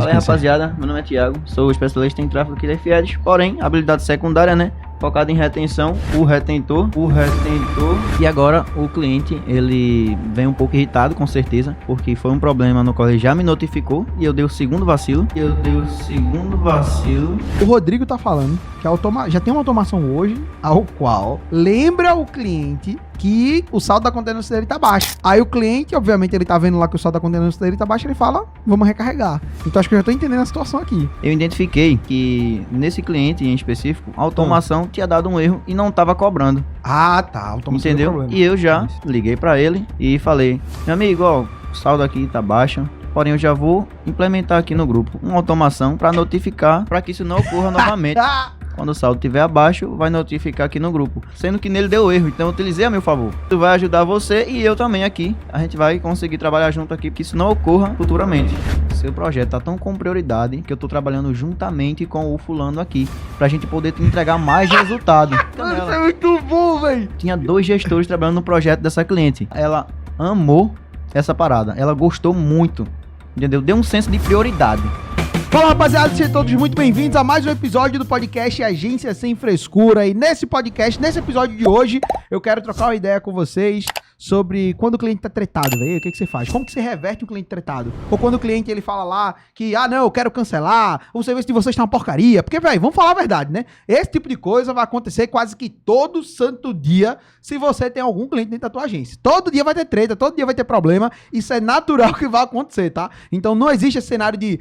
Fala aí, rapaziada, meu nome é Thiago, sou especialista em tráfego aqui da FEDS, porém, habilidade secundária, né? Focado em retenção, o retentor. E agora o cliente, ele vem um pouco irritado, com certeza, porque foi um problema no qual ele já me notificou e eu dei o segundo vacilo. O Rodrigo tá falando que já tem uma automação hoje, ao qual lembra o cliente que o saldo da contenência dele tá baixo. Aí o cliente, obviamente, ele tá vendo lá que o saldo da contenência dele tá baixo, ele fala, vamos recarregar. Então acho que eu já tô entendendo a situação aqui. Eu identifiquei que nesse cliente em específico, a automação tinha dado um erro e não tava cobrando. Ah, tá. A automação entendeu? E eu já liguei pra ele e falei, meu amigo, ó, o saldo aqui tá baixo. Porém, eu já vou implementar aqui no grupo uma automação para notificar, para que isso não ocorra novamente. Quando o saldo estiver abaixo, vai notificar aqui no grupo. Sendo que nele deu erro, então eu utilizei a meu favor. Isso vai ajudar você e eu também aqui. A gente vai conseguir trabalhar junto aqui, porque isso não ocorra futuramente. Seu projeto tá tão com prioridade que eu tô trabalhando juntamente com o fulano aqui, pra gente poder te entregar mais resultado. Isso é muito bom, velho! Tinha 2 gestores trabalhando no projeto dessa cliente. Ela amou essa parada, ela gostou muito, entendeu? Deu um senso de prioridade. Fala, rapaziada, sejam todos muito bem-vindos a mais um episódio do podcast Agência Sem Frescura. E nesse episódio de hoje, eu quero trocar uma ideia com vocês sobre quando o cliente tá tretado, velho. O que você faz? Como que você reverte um cliente tretado? Ou quando o cliente ele fala lá que, não, eu quero cancelar, o serviço de vocês tá uma porcaria. Porque, velho, vamos falar a verdade, né? Esse tipo de coisa vai acontecer quase que todo santo dia se você tem algum cliente dentro da tua agência. Todo dia vai ter treta, todo dia vai ter problema. Isso é natural que vai acontecer, tá? Então não existe esse cenário de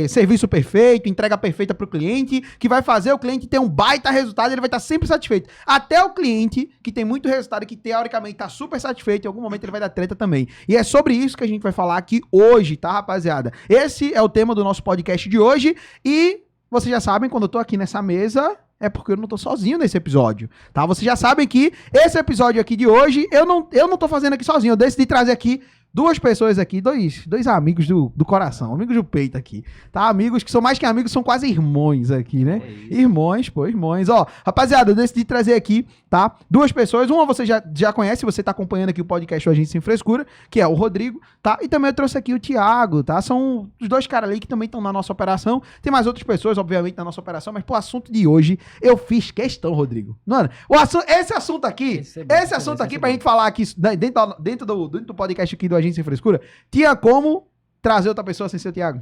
serviço perfeito, entrega perfeita pro cliente, que vai fazer o cliente ter um baita resultado, ele vai estar sempre satisfeito. Até o cliente que tem muito resultado e que teoricamente tá super satisfeito, em algum momento ele vai dar treta também. E é sobre isso que a gente vai falar aqui hoje, tá, rapaziada? Esse é o tema do nosso podcast de hoje e vocês já sabem, quando eu tô aqui nessa mesa, é porque eu não tô sozinho nesse episódio, tá? Vocês já sabem que esse episódio aqui de hoje, eu não tô fazendo aqui sozinho, eu decidi trazer aqui duas pessoas aqui, dois amigos do coração, amigos do peito aqui, tá? Amigos que são mais que amigos, são quase irmãos aqui, né? Irmãos. Ó, rapaziada, eu decidi trazer aqui, tá? Duas pessoas, uma você já conhece, você tá acompanhando aqui o podcast do Agência Sem Frescura, que é o Rodrigo, tá? E também eu trouxe aqui o Thiago, tá? São os dois caras ali que também estão na nossa operação. Tem mais outras pessoas, obviamente, na nossa operação, mas pro assunto de hoje, eu fiz questão, Rodrigo. Mano, esse assunto aqui, pra gente falar aqui dentro do podcast aqui do Agência Sem Frescura, tinha como trazer outra pessoa sem ser o Thiago?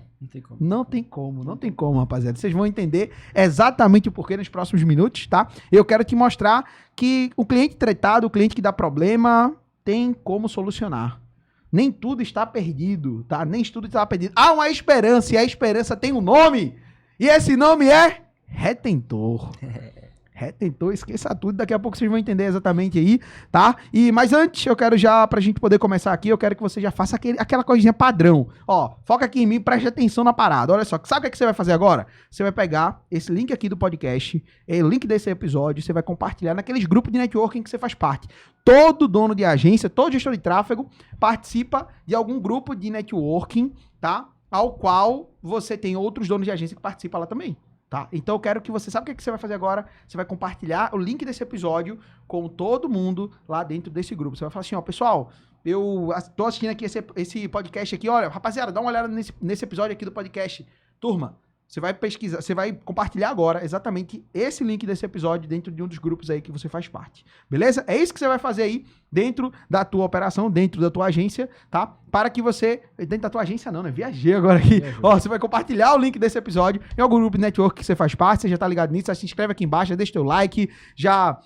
Não tem como, rapaziada. Vocês vão entender exatamente o porquê nos próximos minutos, tá? Eu quero te mostrar que o cliente tretado, o cliente que dá problema, tem como solucionar. Nem tudo está perdido, tá? Nem tudo está perdido. Há uma esperança, e a esperança tem um nome, e esse nome é retentor. Retentor, esqueça tudo, daqui a pouco vocês vão entender exatamente aí, tá? Mas antes, eu quero já, pra gente poder começar aqui, eu quero que você já faça aquela coisinha padrão. Ó, foca aqui em mim, preste atenção na parada. Olha só, sabe o que você vai fazer agora? Você vai pegar esse link aqui do podcast, o link desse episódio, você vai compartilhar naqueles grupos de networking que você faz parte. Todo dono de agência, todo gestor de tráfego participa de algum grupo de networking, tá? Ao qual você tem outros donos de agência que participam lá também. Tá? Então eu quero que você... Sabe o que você vai fazer agora? Você vai compartilhar o link desse episódio com todo mundo lá dentro desse grupo. Você vai falar assim, ó, pessoal, eu tô assistindo aqui esse podcast aqui, olha, rapaziada, dá uma olhada nesse episódio aqui do podcast. Turma, você vai pesquisar, você vai compartilhar agora exatamente esse link desse episódio dentro de um dos grupos aí que você faz parte. Beleza? É isso que você vai fazer aí dentro da tua operação, dentro da tua agência, tá? Para que você... Dentro da tua agência não, né? Viajei agora aqui. Ó, você vai compartilhar o link desse episódio em algum grupo de network que você faz parte, você já tá ligado nisso, já se inscreve aqui embaixo, já deixa teu like, já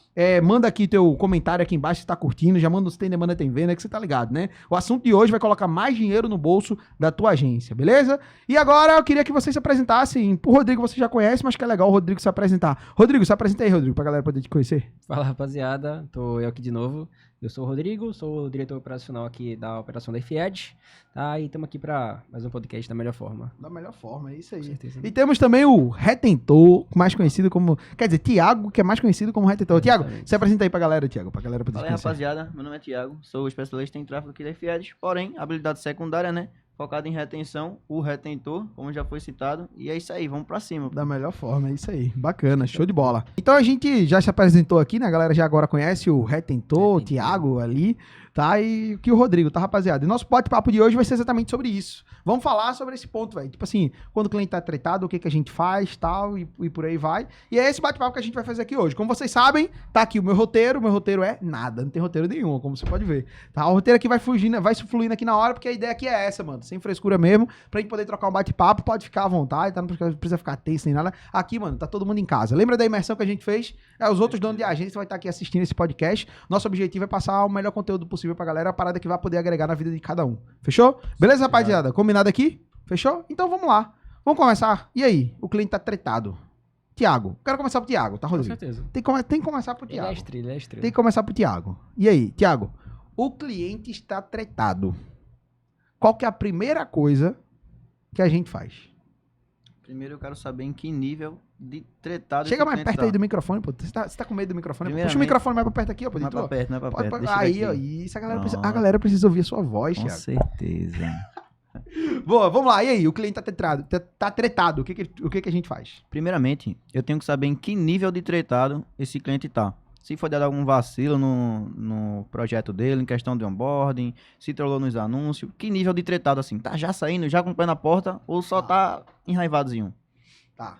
manda aqui teu comentário aqui embaixo se tá curtindo, já manda se tem demanda, tem venda, que você tá ligado, né? O assunto de hoje vai colocar mais dinheiro no bolso da tua agência, beleza? E agora eu queria que vocês se apresentassem. O Rodrigo você já conhece, mas que é legal o Rodrigo se apresentar. Rodrigo, se apresenta aí, Rodrigo, pra galera poder te conhecer. Fala, rapaziada, tô eu aqui de novo. Eu sou o Rodrigo, sou o diretor operacional aqui da operação da FED, tá? E estamos aqui para mais um podcast da melhor forma. Da melhor forma, é isso aí. Com certeza. E temos também o Retentor, mais conhecido como... Quer dizer, Thiago, que é mais conhecido como Retentor. Thiago, se apresenta aí pra galera, Thiago, pra galera poder Fala aí, rapaziada, meu nome é Thiago, sou especialista em tráfego aqui da FED, porém, habilidade secundária, né? Focado em retenção, o retentor, como já foi citado. E é isso aí, vamos pra cima. Da melhor forma, é isso aí. Bacana, show de bola. Então a gente já se apresentou aqui, né? A galera já agora conhece o retentor, o Thiago ali, tá? E que o Rodrigo, tá, rapaziada? E nosso bate-papo de hoje vai ser exatamente sobre isso. Vamos falar sobre esse ponto, velho. Tipo assim, quando o cliente tá tretado, o que a gente faz, tal, e por aí vai. E é esse bate-papo que a gente vai fazer aqui hoje. Como vocês sabem, tá aqui o meu roteiro. O meu roteiro é nada, não tem roteiro nenhum, como você pode ver. Tá? O roteiro aqui vai fluindo aqui na hora, porque a ideia aqui é essa, mano. Sem frescura mesmo, pra gente poder trocar um bate-papo, pode ficar à vontade, tá? Não precisa ficar tenso nem nada. Aqui, mano, tá todo mundo em casa. Lembra da imersão que a gente fez? Os outros donos de agência vai estar aqui assistindo esse podcast. Nosso objetivo é passar o melhor conteúdo possível pra galera, a parada que vai poder agregar na vida de cada um. Fechou? Beleza, rapaziada? Combinado aqui? Fechou? Então vamos lá. Vamos começar. E aí? O cliente tá tretado. Tiago. Quero começar pro Tiago, tá, Com Rodrigo? certeza. Tem que começar pro Tiago. Ele é estrela. Tem que começar pro Tiago. E aí, Tiago? O cliente está tretado. Qual que é a primeira coisa que a gente faz? Primeiro eu quero saber em que nível de tretado Chega esse mais cliente perto tá. aí do microfone, pô. Você tá com medo do microfone? Puxa o Primeiramente- microfone mais pra perto aqui, ó. Não é pra perto, não é pra perto. Deixa Aí, ele ó. aqui. Isso, Pronto. a galera precisa ouvir a sua voz, Com Tiago. certeza. Boa, vamos lá. E aí? O cliente tá tretado. Tá tretado. O que a gente faz? Primeiramente, eu tenho que saber em que nível de tretado esse cliente tá. Se foi dado algum vacilo no projeto dele, em questão de onboarding, se trollou nos anúncios, que nível de tretado assim? Tá já saindo, já com o pé na porta, ou só tá enraivadozinho? Tá.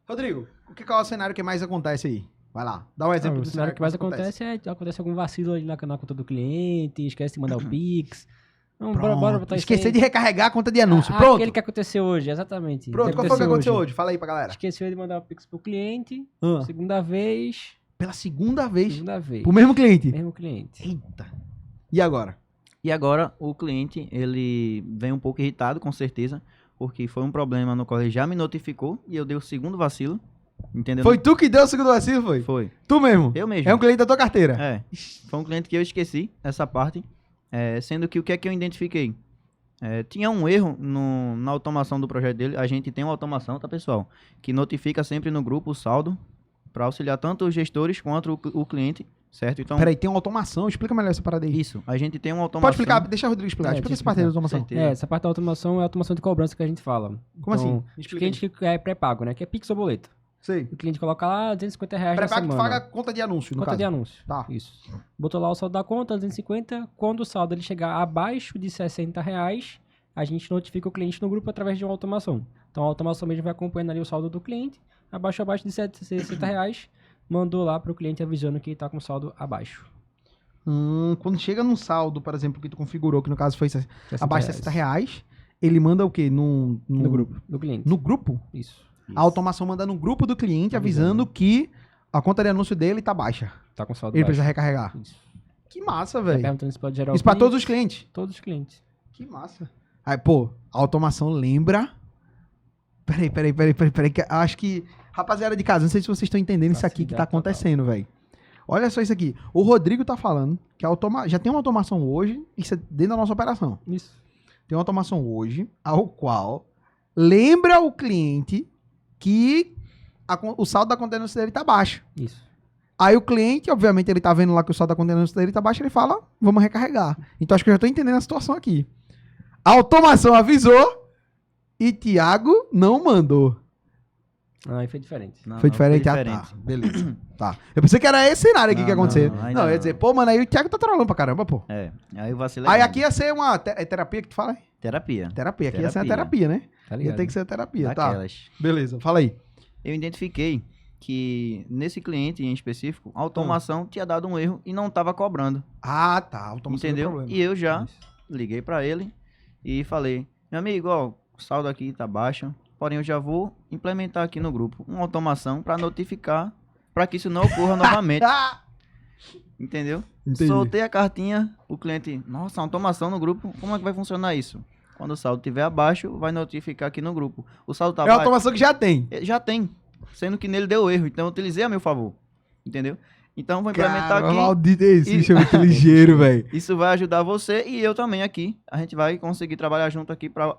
Rodrigo, qual é o cenário que mais acontece aí? Vai lá. Dá um exemplo O do cenário que mais acontece é acontece algum vacilo ali na conta do cliente, esquece de mandar o Pix. Não, bora Pronto. botar isso Esquecer aí. de recarregar a conta de anúncio. Pronto. Aquele que aconteceu hoje, exatamente. Pronto. Qual foi o que aconteceu hoje? Fala aí pra galera. Esqueceu de mandar o Pix pro cliente, Ah. segunda vez, Pela segunda vez. pro Pro mesmo cliente. mesmo cliente. Eita. E agora? E agora, o cliente, ele vem um pouco irritado, com certeza, porque foi um problema no qual ele já me notificou e eu dei o segundo vacilo, entendeu? Foi tu que deu o segundo vacilo, foi? Foi. Tu mesmo? Eu mesmo. É um cliente da tua carteira? É. Foi um cliente que eu esqueci, essa parte, sendo que o que é que eu identifiquei? Tinha um erro na automação do projeto dele. A gente tem uma automação, tá, pessoal? Que notifica sempre no grupo o saldo para auxiliar tanto os gestores quanto o cliente, certo? Então, Peraí, tem uma automação. Explica melhor essa parada aí. isso. A gente tem uma automação. Pode explicar, deixa o Rodrigo explicar. É, Explica deixa essa parte aí da eu automação. certeza. Essa parte da automação é a automação de cobrança que a gente fala. Como assim? O Explica aí. cliente que é pré-pago, né? Que é Pix ou boleto. Sei. O cliente coloca lá R$250 na Pré-pago que semana. paga conta de anúncio, no Conta caso. de anúncio. Tá. Isso. Botou lá o saldo da conta, 250. Quando o saldo ele chegar abaixo de R$60, a gente notifica o cliente no grupo através de uma automação. Então a automação mesmo vai acompanhando ali o saldo do cliente. Abaixo de R$60, mandou lá para o cliente avisando que está com saldo abaixo. Quando chega num saldo, por exemplo, que tu configurou, que no caso foi abaixo de R$60. R$60, ele manda o quê? No grupo. Do cliente. No grupo? Isso. A automação manda no grupo do cliente avisando que a conta de anúncio dele tá baixa. Tá com saldo Ele baixo. precisa recarregar. Isso. Que massa, Tá velho. perguntando se pode gerar Isso o pra Pix. todos os clientes. Todos os clientes. Que massa. Aí, pô, a automação lembra... Peraí, que eu acho que... Rapaziada de casa, não sei se vocês estão entendendo isso aqui que tá Facilidade total. acontecendo, velho. Olha só isso aqui. O Rodrigo tá falando que já tem uma automação hoje, isso é dentro da nossa operação. Isso. Tem uma automação hoje, ao qual lembra o cliente que o saldo da conta de anúncio dele tá baixo. Isso. Aí o cliente, obviamente, ele tá vendo lá que o saldo da conta de anúncio dele tá baixo, ele fala, vamos recarregar. Então acho que eu já tô entendendo a situação aqui. A automação avisou e Thiago não mandou. Aí foi diferente. Não, Foi não, diferente? Ah, tá. Beleza. Tá. Eu pensei que era esse cenário aqui Não, que ia acontecer. não, aí Não, eu ia não. dizer, pô, mano, aí o Thiago tá trolando pra caramba, pô. Aí o vacilo Aí grande. aqui ia ser uma terapia que tu fala? Terapia. Terapia. Aqui ia ser uma terapia, né? Tá Ia ligado? ter que ser a terapia, tá. Daquelas. Beleza, fala aí. Eu identifiquei que nesse cliente em específico, a automação tinha dado um erro e não estava cobrando. Ah, tá. Automação do Entendeu? problema. E eu já Isso. liguei para ele e falei, meu amigo, ó, o saldo aqui tá baixo, porém eu já vou implementar aqui no grupo uma automação para notificar, para que isso não ocorra novamente. Entendeu? Entendi. Soltei a cartinha, o cliente, nossa, automação no grupo, como é que vai funcionar isso? Quando o saldo estiver abaixo, vai notificar aqui no grupo. O saldo tá É uma baixo. automação que já tem. Já tem, sendo que nele deu erro, então eu utilizei a meu favor. Entendeu? Então vou implementar Cara, aqui. maldito esse E- bicho é muito ligeiro, velho. Isso vai ajudar você e eu também aqui. A gente vai conseguir trabalhar junto aqui para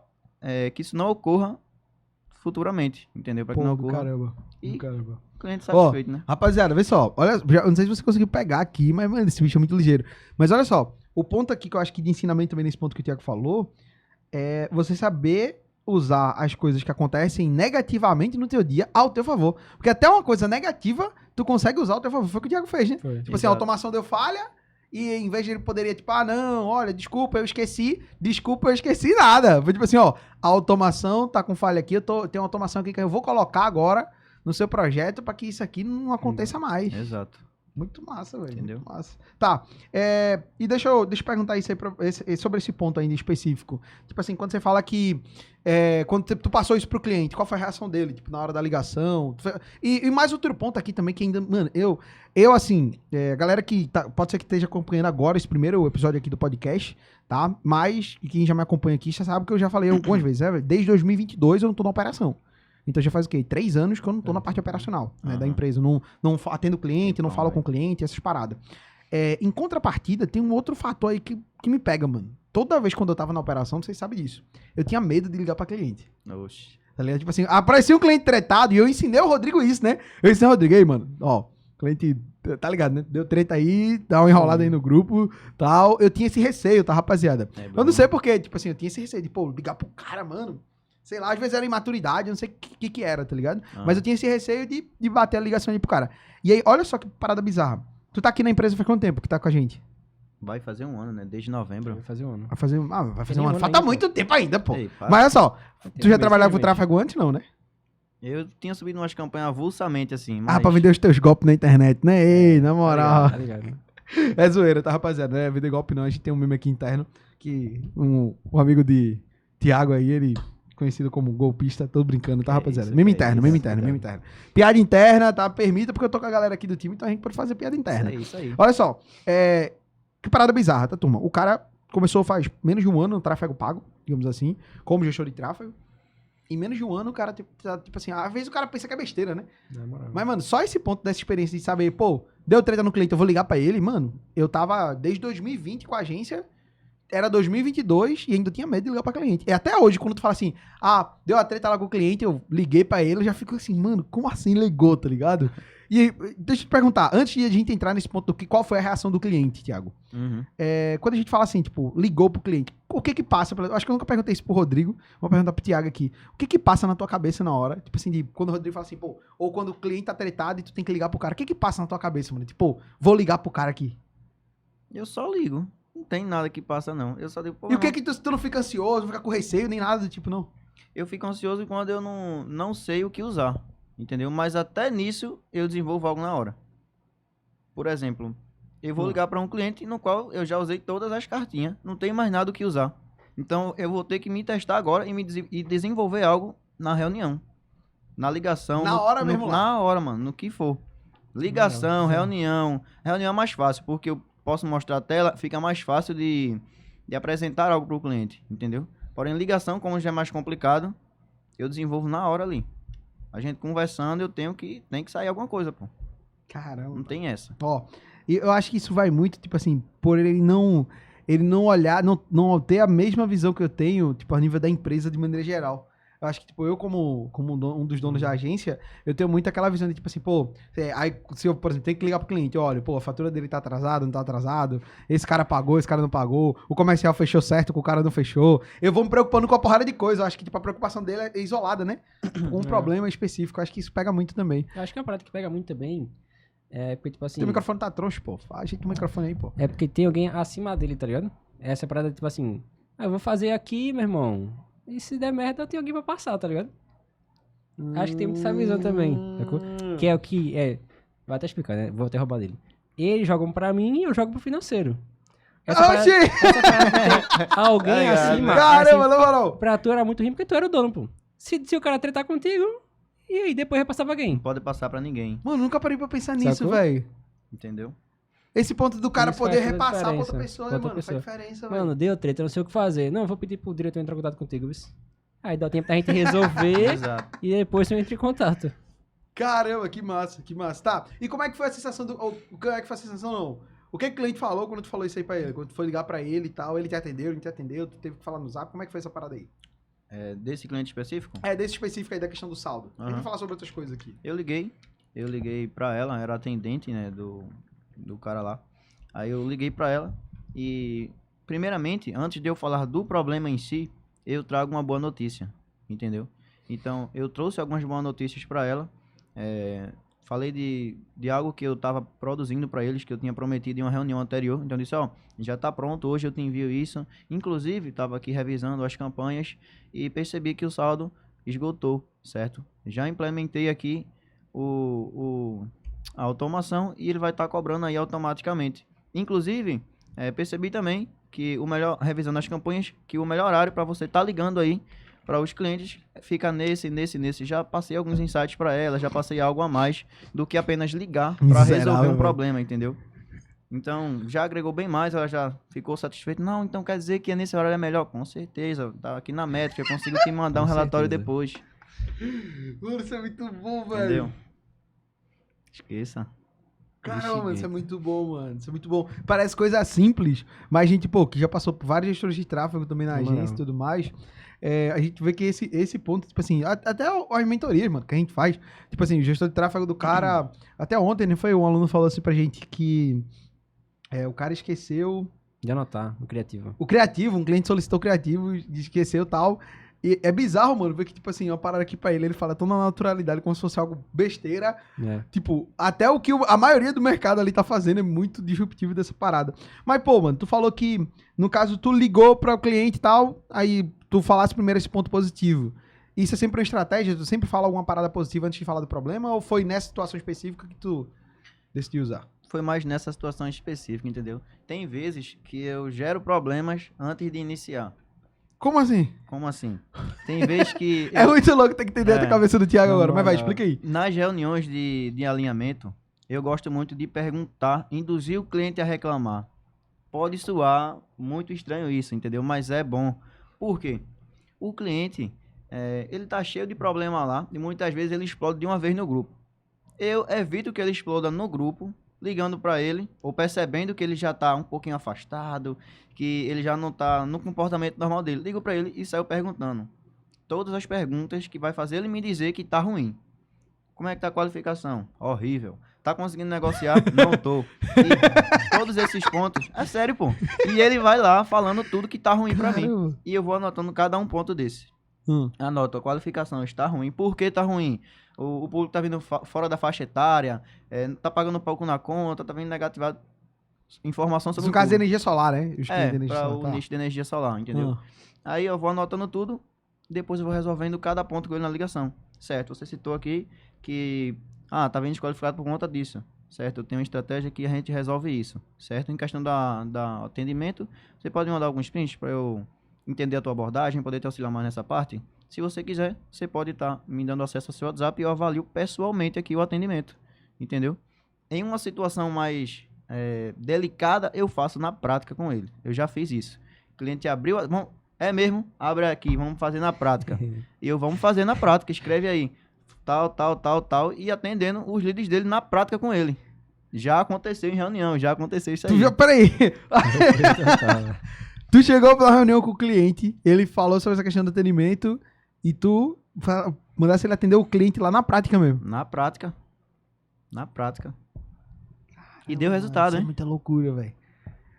que isso não ocorra futuramente, entendeu? Para que Pô, não do ocorra. caramba. E- Do caramba. O cliente Ó, satisfeito, né? Rapaziada, vê só. Olha, eu não sei se você conseguiu pegar aqui, mas, mano, esse bicho é muito ligeiro. Mas olha só, o ponto aqui que eu acho que de ensinamento também nesse ponto que o Thiago falou, é você saber usar as coisas que acontecem negativamente no teu dia ao teu favor. Porque até uma coisa negativa, tu consegue usar ao teu favor. Foi o que o Thiago fez, né? Foi. Tipo assim, a Exato. automação deu falha, e em vez de ele poderia, tipo, não, olha, desculpa, eu esqueci nada. Foi tipo assim, ó, a automação tá com falha aqui, tem uma automação aqui que eu vou colocar agora no seu projeto pra que isso aqui não aconteça mais. Exato. Muito massa, velho. Entendeu? Muito massa. Tá. E deixa eu perguntar isso aí sobre esse ponto ainda específico. Tipo assim, quando você fala que. Quando tu passou isso pro cliente, qual foi a reação dele? Tipo, na hora da ligação. E mais outro ponto aqui também, que ainda. Mano, eu assim. A galera que. Pode ser que esteja acompanhando agora esse primeiro episódio aqui do podcast, tá? Mas quem já me acompanha aqui já sabe que eu já falei algumas vezes, né? Desde 2022 eu não tô na operação. Então já faz o quê? 3 anos que eu não tô na parte operacional, né, da empresa. Não atendo cliente, não falo com cliente, essas paradas. Em contrapartida, tem um outro fator aí que me pega, mano. Toda vez quando eu tava na operação, vocês sabem disso. Eu tinha medo de ligar pra cliente. Oxi. Tá ligado? Tipo assim, aparecia um cliente tretado e eu ensinei o Rodrigo isso, né? Eu ensinei o Rodrigo, aí, mano, ó, cliente, tá ligado, né? Deu treta aí, dá uma enrolada aí no grupo, tal. Eu tinha esse receio, tá, rapaziada? Eu não sei porquê, tipo assim, eu tinha esse receio de, pô, ligar pro cara, mano. Sei lá, às vezes era imaturidade, eu não sei o que era, tá ligado? Mas eu tinha esse receio de bater a ligação aí pro cara. E aí, olha só que parada bizarra. Tu tá aqui na empresa faz quanto tempo que tá com a gente? Vai fazer um ano, né? Desde novembro. Vai fazer um ano. Vai fazer um um ano. ano Falta ainda, muito tempo ainda, pô. Ei, para. Mas olha só, tu já mês trabalhava que com vem. tráfego antes, não, né? Eu tinha subido umas campanhas avulsamente, assim. Mas... Pra vender os teus golpes na internet, né? Ei, na moral. Tá ligado. É zoeira, tá, rapaziada? Não é vender golpe não, a gente tem um meme aqui interno que um amigo de Thiago aí, ele conhecido como golpista, tô brincando, tá, rapaziada? isso, Meme é interno, isso, meme interno, meme interno. Piada interna, tá? Permita, porque eu tô com a galera aqui do time, então a gente pode fazer piada interna. Isso aí. Olha só, que parada bizarra, tá, turma? O cara começou faz menos de um ano no tráfego pago, digamos assim, como gestor de tráfego. Em menos de um ano, o cara, tipo assim, às vezes o cara pensa que é besteira, né? Mas, mano, só esse ponto dessa experiência de saber, pô, deu treta no cliente, eu vou ligar pra ele, mano, eu tava desde 2020 com a agência, era 2022 e ainda tinha medo de ligar pra cliente. E até hoje, quando tu fala assim, deu a treta lá com o cliente, eu liguei pra ele, eu já fico assim, mano, como assim ligou, tá ligado? E deixa eu te perguntar, antes de a gente entrar nesse ponto qual foi a reação do cliente, Thiago? Uhum. Quando a gente fala assim, tipo, ligou pro cliente, o que passa? Eu acho que eu nunca perguntei isso pro Rodrigo, vou perguntar pro Thiago aqui. O que passa na tua cabeça na hora? Tipo assim, quando o Rodrigo fala assim, pô, ou quando o cliente tá tretado e tu tem que ligar pro cara, o que passa na tua cabeça, mano? Tipo, vou ligar pro cara aqui. Eu só ligo. Não tem nada que passa, não. Eu só digo, pô, E o que tu não fica ansioso, não fica com receio, nem nada do tipo, não? Eu fico ansioso quando eu não sei o que usar. Entendeu? Mas até nisso eu desenvolvo algo na hora. Por exemplo, eu vou ligar para um cliente no qual eu já usei todas as cartinhas. Não tem mais nada o que usar. Então eu vou ter que me testar agora e desenvolver algo na reunião. Na ligação. Na hora mesmo lá. Na hora, mano. No que for. Ligação, reunião. Reunião é mais fácil, porque eu posso mostrar a tela, fica mais fácil de apresentar algo para o cliente. Entendeu? Porém, ligação, como já é mais complicado, eu desenvolvo na hora ali. A gente conversando, eu tem que sair alguma coisa, pô. Caramba. Não tem essa. Ó, e eu acho que isso vai muito, tipo assim, por ele não olhar, não ter a mesma visão que eu tenho, tipo, a nível da empresa de maneira geral. Eu acho que, tipo, eu como um dos donos da agência, eu tenho muito aquela visão de, tipo assim, pô, aí se eu, por exemplo, tenho que ligar pro cliente, olha, pô, a fatura dele tá atrasada, não tá atrasado, esse cara pagou, esse cara não pagou, o comercial fechou certo, o cara não fechou. Eu vou me preocupando com a porrada de coisa, eu acho que, tipo, a preocupação dele é isolada, né? Um problema específico, eu acho que isso pega muito também. Eu acho que é uma parada que pega muito também. Porque, tipo assim. Teu microfone tá troncho, pô. Ajeita o microfone aí, pô. É porque tem alguém acima dele, tá ligado? Essa parada, tipo assim. Eu vou fazer aqui, meu irmão. E se der merda, eu tenho alguém pra passar, tá ligado? Acho que tem muita essa visão também. Sacou? Que é o que. Vai até explicar, né? Vou até roubar dele. Eles jogam pra mim e eu jogo pro financeiro. Essa parada tem alguém acima. Caramba, assim, na moral. pra tu era muito ruim porque tu era o dono, pô. Se o cara tretar contigo, e aí depois repassar pra quem? Não pode passar pra ninguém. Mano, nunca parei pra pensar nisso, Sacou? velho. Entendeu? Esse ponto do cara Isso poder faz toda a repassar pra outra diferença. pessoa, Pra né, outra mano? Faz pessoa. diferença, velho. Mano, deu treta, eu não sei o que fazer. Não, vou pedir pro diretor entrar em contato contigo, viu? Aí dá tempo da gente resolver Exato. e depois eu entro em contato. Caramba, que massa, que massa. Tá, e como é que foi a sensação como é que foi a sensação, não? O que o cliente falou quando tu falou isso aí pra ele? Quando tu foi ligar pra ele e tal, ele te atendeu, ele não te atendeu, tu teve que falar no zap, como é que foi essa parada aí? Desse cliente específico, Desse específico aí da questão do saldo. A gente vai falar sobre outras coisas aqui. eu liguei pra ela, era atendente, né, do cara lá. Aí eu liguei pra ela e, primeiramente, antes de eu falar do problema em si, eu trago uma boa notícia, entendeu? Então, eu trouxe algumas boas notícias pra ela. falei de algo que eu estava produzindo para eles, que eu tinha prometido em uma reunião anterior. Então eu disse, ó, já está pronto, hoje eu te envio isso. Inclusive, estava aqui revisando as campanhas e percebi que o saldo esgotou, certo? Já implementei aqui a automação e ele vai estar cobrando aí automaticamente. Inclusive, percebi também que revisando as campanhas, que o melhor horário para você estar ligando aí para os clientes fica nesse. Já passei alguns insights para ela, já passei algo a mais do que apenas ligar para resolver um problema, entendeu? Então, já agregou bem mais, ela já ficou satisfeita. Não, então quer dizer que nesse horário é melhor? Com certeza, tá aqui na métrica, eu consigo te mandar um relatório depois. Mano, isso é muito bom, velho. Entendeu? Esqueça. Caramba, mano, isso é muito bom, mano. Isso é muito bom. Parece coisa simples, mas a gente, pô, que já passou por vários gestores de tráfego também na agência e tudo mais, a gente vê que esse ponto, tipo assim, até as mentorias, mano, que a gente faz, tipo assim, o gestor de tráfego do cara, até ontem, né, foi um aluno falou assim pra gente que o cara esqueceu... De anotar, o criativo. O criativo, um cliente solicitou o criativo, esqueceu e tal. E é bizarro, mano, ver que, tipo assim, uma parada aqui pra ele fala tão na naturalidade, como se fosse algo besteira. Tipo, até o que a maioria do mercado ali tá fazendo é muito disruptivo dessa parada. Mas, pô, mano, tu falou que, no caso, tu ligou para o cliente e tal, aí tu falasse primeiro esse ponto positivo. Isso é sempre uma estratégia? Tu sempre fala alguma parada positiva antes de falar do problema? Ou foi nessa situação específica que tu decidiu usar? Foi mais nessa situação específica, entendeu? Tem vezes que eu gero problemas antes de iniciar. Como assim? Como assim? Tem vezes que... É muito louco, tem que entender a cabeça do Thiago agora. Mas vai, explica aí. Nas reuniões de alinhamento, eu gosto muito de perguntar, induzir o cliente a reclamar. Pode soar muito estranho isso, entendeu? Mas é bom. Por quê? O cliente, ele tá cheio de problema lá e muitas vezes ele explode de uma vez no grupo. Eu evito que ele exploda no grupo, ligando para ele, ou percebendo que ele já tá um pouquinho afastado, que ele já não tá no comportamento normal dele. Ligo para ele e saio perguntando todas as perguntas que vai fazer ele me dizer que tá ruim. Como é que tá a qualificação? Horrível. Tá conseguindo negociar? Não tô. E todos esses pontos, é sério, pô. E ele vai lá falando tudo que tá ruim para mim. E eu vou anotando cada um ponto desse. Anoto, a qualificação está ruim. Por que tá ruim? O público tá vindo fora da faixa etária, tá pagando pouco na conta, tá vindo negativado. Informação sobre no caso de energia solar, né? O nicho de energia solar, entendeu? Aí eu vou anotando tudo, depois eu vou resolvendo cada ponto com ele na ligação. Certo, você citou aqui que, tá vindo desqualificado por conta disso. Certo, eu tenho uma estratégia que a gente resolve isso. Certo, em questão da atendimento, você pode mandar alguns prints para eu entender a tua abordagem, poder te auxiliar mais nessa parte? Se você quiser, você pode estar me dando acesso ao seu WhatsApp e eu avalio pessoalmente aqui o atendimento, entendeu? Em uma situação mais delicada, eu faço na prática com ele. Eu já fiz isso. O cliente abriu, é mesmo? Abre aqui, vamos fazer na prática. E vamos fazer na prática, escreve aí, tal, e atendendo os leads dele na prática com ele. Já aconteceu em reunião, já aconteceu isso aí. Peraí. Tu chegou pra uma reunião com o cliente, ele falou sobre essa questão do atendimento e tu mandasse ele atender o cliente lá na prática mesmo. Na prática. E deu resultado, hein? É muita loucura, velho.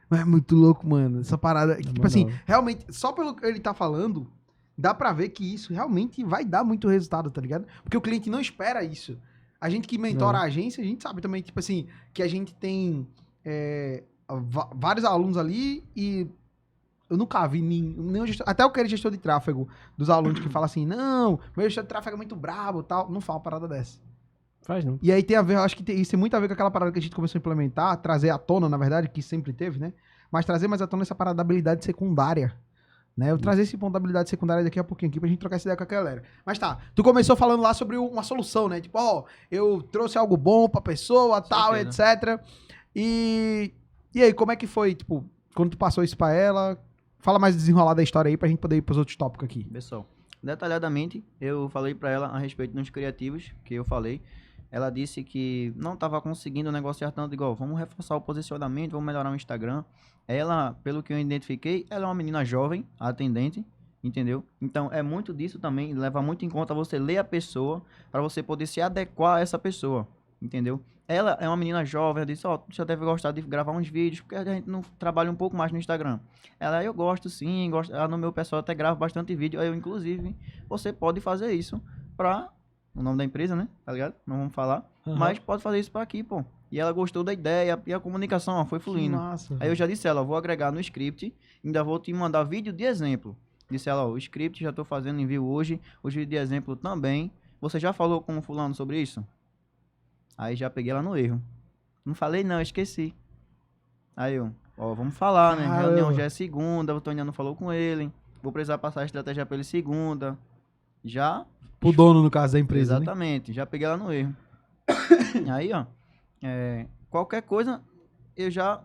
Mas é muito louco, mano. Essa parada. Tipo assim, realmente, só pelo que ele tá falando, dá pra ver que isso realmente vai dar muito resultado, tá ligado? Porque o cliente não espera isso. A gente que mentora a agência, a gente sabe também, tipo assim, que a gente tem vários alunos ali e eu nunca vi nenhum gestor, até aquele gestor de tráfego dos alunos que fala assim, não, meu gestor de tráfego é muito brabo e tal. Não fala uma parada dessa. Faz não. E aí tem a ver, eu acho que isso tem muito a ver com aquela parada que a gente começou a implementar, trazer à tona, na verdade, que sempre teve, né? Mas trazer mais à tona essa parada da habilidade secundária, né? Eu trazer esse ponto da habilidade secundária daqui a pouquinho aqui pra gente trocar essa ideia com a galera. Mas tá, tu começou falando lá sobre uma solução, né? Tipo, eu trouxe algo bom pra pessoa, tal, etc. E aí, como é que foi, tipo, quando tu passou isso pra ela? Fala mais desenrolar da história aí pra gente poder ir pros outros tópicos aqui. Pessoal, detalhadamente, eu falei pra ela a respeito dos criativos que eu falei. Ela disse que não estava conseguindo negociar tanto, igual, vamos reforçar o posicionamento, vamos melhorar o Instagram. Ela, pelo que eu identifiquei, ela é uma menina jovem, atendente, entendeu? Então, é muito disso também, leva muito em conta você ler a pessoa, para você poder se adequar a essa pessoa, entendeu? Ela é uma menina jovem, ela disse, tu já deve gostar de gravar uns vídeos, porque a gente não trabalha um pouco mais no Instagram. Ela, eu gosto sim, no meu pessoal até gravo bastante vídeo, eu, inclusive, você pode fazer isso para o nome da empresa, né? Tá ligado? Não vamos falar. Aham. Mas pode fazer isso pra aqui, pô. E ela gostou da ideia e a comunicação, ó, foi Que fluindo. massa. Aí eu já disse a ela, ó, vou agregar no script, ainda vou te mandar vídeo de exemplo. Disse ela, ó, o script já tô fazendo envio hoje, o vídeo de exemplo também. Você já falou com o fulano sobre isso? Aí já peguei ela no erro. Não falei não, esqueci. Aí eu, ó, vamos falar, né? Caramba. Reunião já é segunda, o Tony ainda não falou com ele. Vou precisar passar a estratégia pra ele segunda. Já Pro dono, no caso, da empresa, né? exatamente, já peguei ela no erro. Aí, ó, qualquer coisa, eu já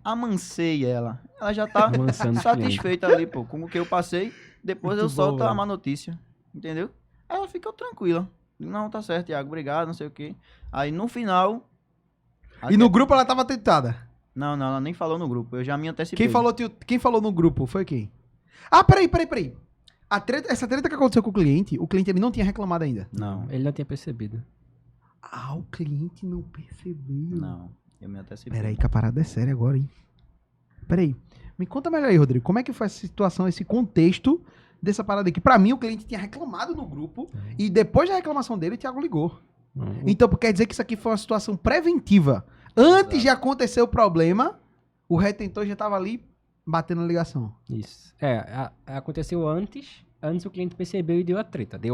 amancei ela. Ela já tá Amansando o satisfeita ali, pô, com o que eu passei. Depois Muito eu solto bom, a velho. má notícia, entendeu? Aí ela fica tranquila. Não, tá certo, Thiago, obrigado, não sei o quê. Aí no final... E no grupo ela tava tentada. Não, ela nem falou no grupo, eu já me antecipei. Quem falou no grupo foi quem? Ah, peraí. Essa treta que aconteceu com o cliente ele não tinha reclamado ainda. Não, Ele não tinha percebido. Ah, o cliente não percebeu. não, eu me antecipei. Peraí, que a parada é séria agora, hein? Peraí. Me conta melhor aí, Rodrigo. Como é que foi essa situação, esse contexto dessa parada aqui? Pra mim, o cliente tinha reclamado no grupo e depois da reclamação dele, o Thiago ligou. Então, quer dizer que isso aqui foi uma situação preventiva. Antes Exato. de acontecer o problema, o retentor já tava ali batendo na ligação. Isso. Aconteceu antes o cliente percebeu e deu atrito. Ele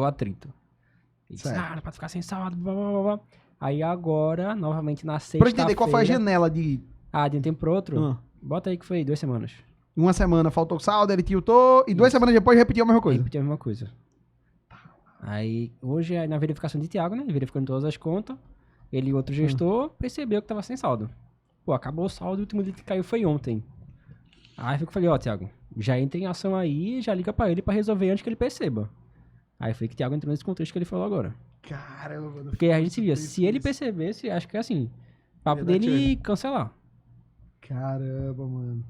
disse, Certo. não pode ficar sem saldo, blá, blá, blá, blá. Aí agora, novamente na Pra eu sexta-feira... entender qual foi a janela de de um tempo pro outro, Ah. bota aí que foi 2 semanas. uma semana, faltou saldo, ele tiltou, e 2 semanas depois repetiu a mesma coisa. Repetiu a mesma coisa. Aí, hoje, na verificação de Thiago, né? Verificando todas as contas, ele e outro gestor percebeu que tava sem saldo. Pô, acabou o saldo e o último dia que caiu foi ontem. Aí eu falei, ó, Thiago, já entra em ação aí, já liga pra ele pra resolver antes que ele perceba. Aí foi que o Thiago entrou nesse contexto que ele falou agora. Caramba, mano. Porque a gente via, se ele percebesse, acho que é assim, papo Verdade, dele cancelar. Caramba, mano.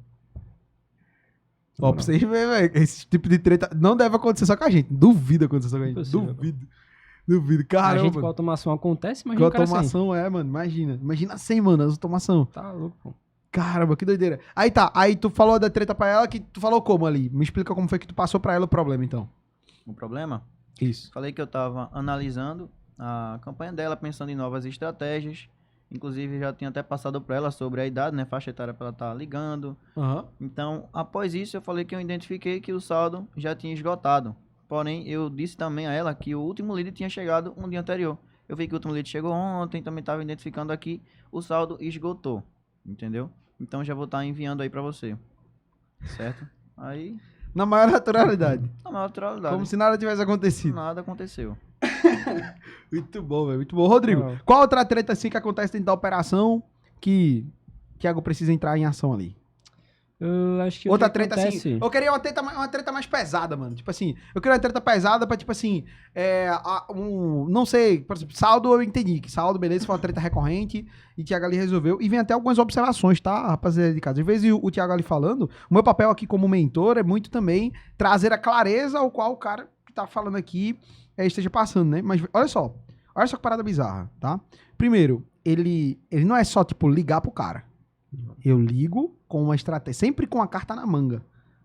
Ó, pra vocês verem, velho, esse tipo de treta não deve acontecer só com a gente. Duvido acontecer só com a gente. Impossível. Duvido. A Caramba, gente com mano. automação acontece, mas Com o cara sem. automação mano. Imagina 100, mano, as automação. Tá louco, pô. Caramba, que doideira. Aí tá, aí tu falou da treta pra ela, que tu falou como ali? Me explica como foi que tu passou pra ela o problema, então. O problema? Isso. Falei que eu tava analisando a campanha dela, pensando em novas estratégias. Inclusive, já tinha até passado pra ela sobre a idade, né? Faixa etária pra ela estar ligando. Aham. Então, após isso, eu falei que eu identifiquei que o saldo já tinha esgotado. Porém, eu disse também a ela que o último lead tinha chegado um dia anterior. Eu vi que o último lead chegou ontem, também estava identificando aqui, o saldo esgotou. Entendeu? Então, já vou estar enviando aí pra você. Certo? Aí, Na maior naturalidade. na maior naturalidade. Como se nada tivesse acontecido. Nada aconteceu. Muito bom, velho. Muito bom. Rodrigo, Ah. qual outra treta assim que acontece dentro da operação que Thiago precisa entrar em ação ali? Eu acho que Outra o que treta acontece... assim. Eu queria uma treta mais pesada, mano. Tipo assim, eu queria uma treta pesada pra, tipo assim, não sei, por exemplo, saldo eu entendi. Que saldo, beleza, foi uma treta recorrente e Thiago ali resolveu. E vem até algumas observações, tá, rapaziada de casa? Às vezes o Thiago ali falando, o meu papel aqui como mentor é muito também trazer a clareza ao qual o cara que tá falando aqui esteja passando, né? Mas olha só que parada bizarra, tá? Primeiro, ele não é só, tipo, ligar pro cara. Eu ligo com uma estratégia, sempre com a carta na manga,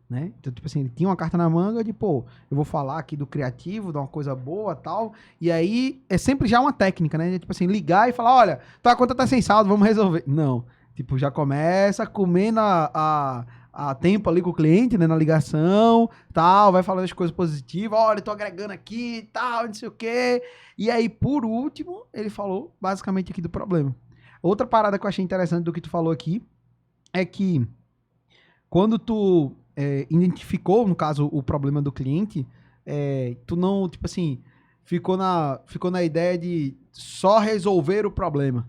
né? Então, tipo assim, ele tinha uma carta na manga de, pô, eu vou falar aqui do criativo, de uma coisa boa e tal, e aí é sempre já uma técnica, né? Tipo assim, ligar e falar, olha, tua conta tá sem saldo, vamos resolver. Não, tipo, já começa comendo a tempo ali com o cliente, né, na ligação, tal, vai falando as coisas positivas, olha, eu tô agregando aqui, tal, não sei o quê. E aí, por último, ele falou basicamente aqui do problema. Outra parada que eu achei interessante do que tu falou aqui é que quando tu identificou, no caso, o problema do cliente, tu não, tipo assim, ficou na ideia de só resolver o problema.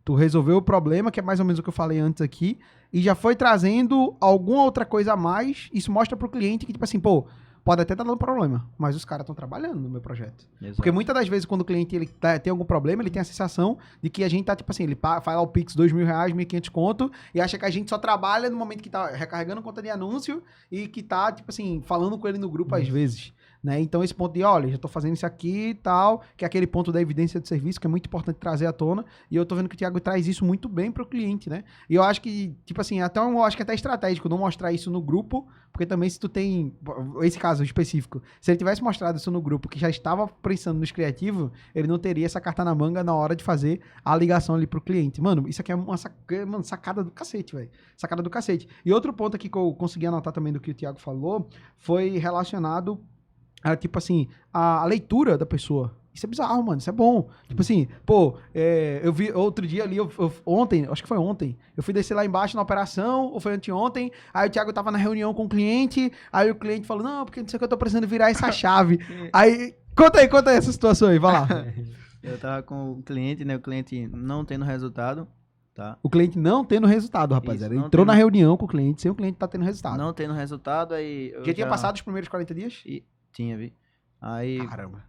Tu resolveu o problema, que é mais ou menos o que eu falei antes aqui, e já foi trazendo alguma outra coisa a mais. Isso mostra pro cliente que, tipo assim, pô, pode até estar dando problema, mas os caras estão trabalhando no meu projeto. Exato. Porque muitas das vezes, quando o cliente ele tem algum problema, ele tem a sensação de que a gente tá, tipo assim, ele faz lá o Pix, R$2.000, 1.500 conto, e acha que a gente só trabalha no momento que tá recarregando conta de anúncio e que tá, tipo assim, falando com ele no grupo às vezes, né? Então esse ponto de, olha, já tô fazendo isso aqui e tal, que é aquele ponto da evidência de serviço, que é muito importante trazer à tona, e eu tô vendo que o Thiago traz isso muito bem pro cliente, né? E eu acho que, tipo assim, eu acho que é até estratégico não mostrar isso no grupo, porque também se tu tem, esse caso específico, se ele tivesse mostrado isso no grupo, que já estava pensando nos criativos, ele não teria essa carta na manga na hora de fazer a ligação ali pro cliente. Mano, isso aqui é uma sacada do cacete, velho. Sacada do cacete. E outro ponto aqui que eu consegui anotar também do que o Thiago falou, foi relacionado a, tipo assim, a leitura da pessoa. Isso é bizarro, mano. Isso é bom. Tipo assim, pô, eu vi outro dia ali, ontem, acho que foi ontem, eu fui descer lá embaixo na operação, ou foi anteontem, aí o Thiago tava na reunião com o cliente, aí o cliente falou, não, porque não sei o que, eu tô precisando virar essa chave. Aí, conta aí essa situação aí, vai lá. Eu tava com o cliente, né? O cliente não tendo resultado, tá? O cliente não tendo resultado, rapaziada. Isso, Ele entrou tendo- na reunião com o cliente sem o cliente tá tendo resultado. Não tendo resultado, aí... eu Já tinha passado os primeiros 40 dias? Tinha, vi. Aí, Caramba.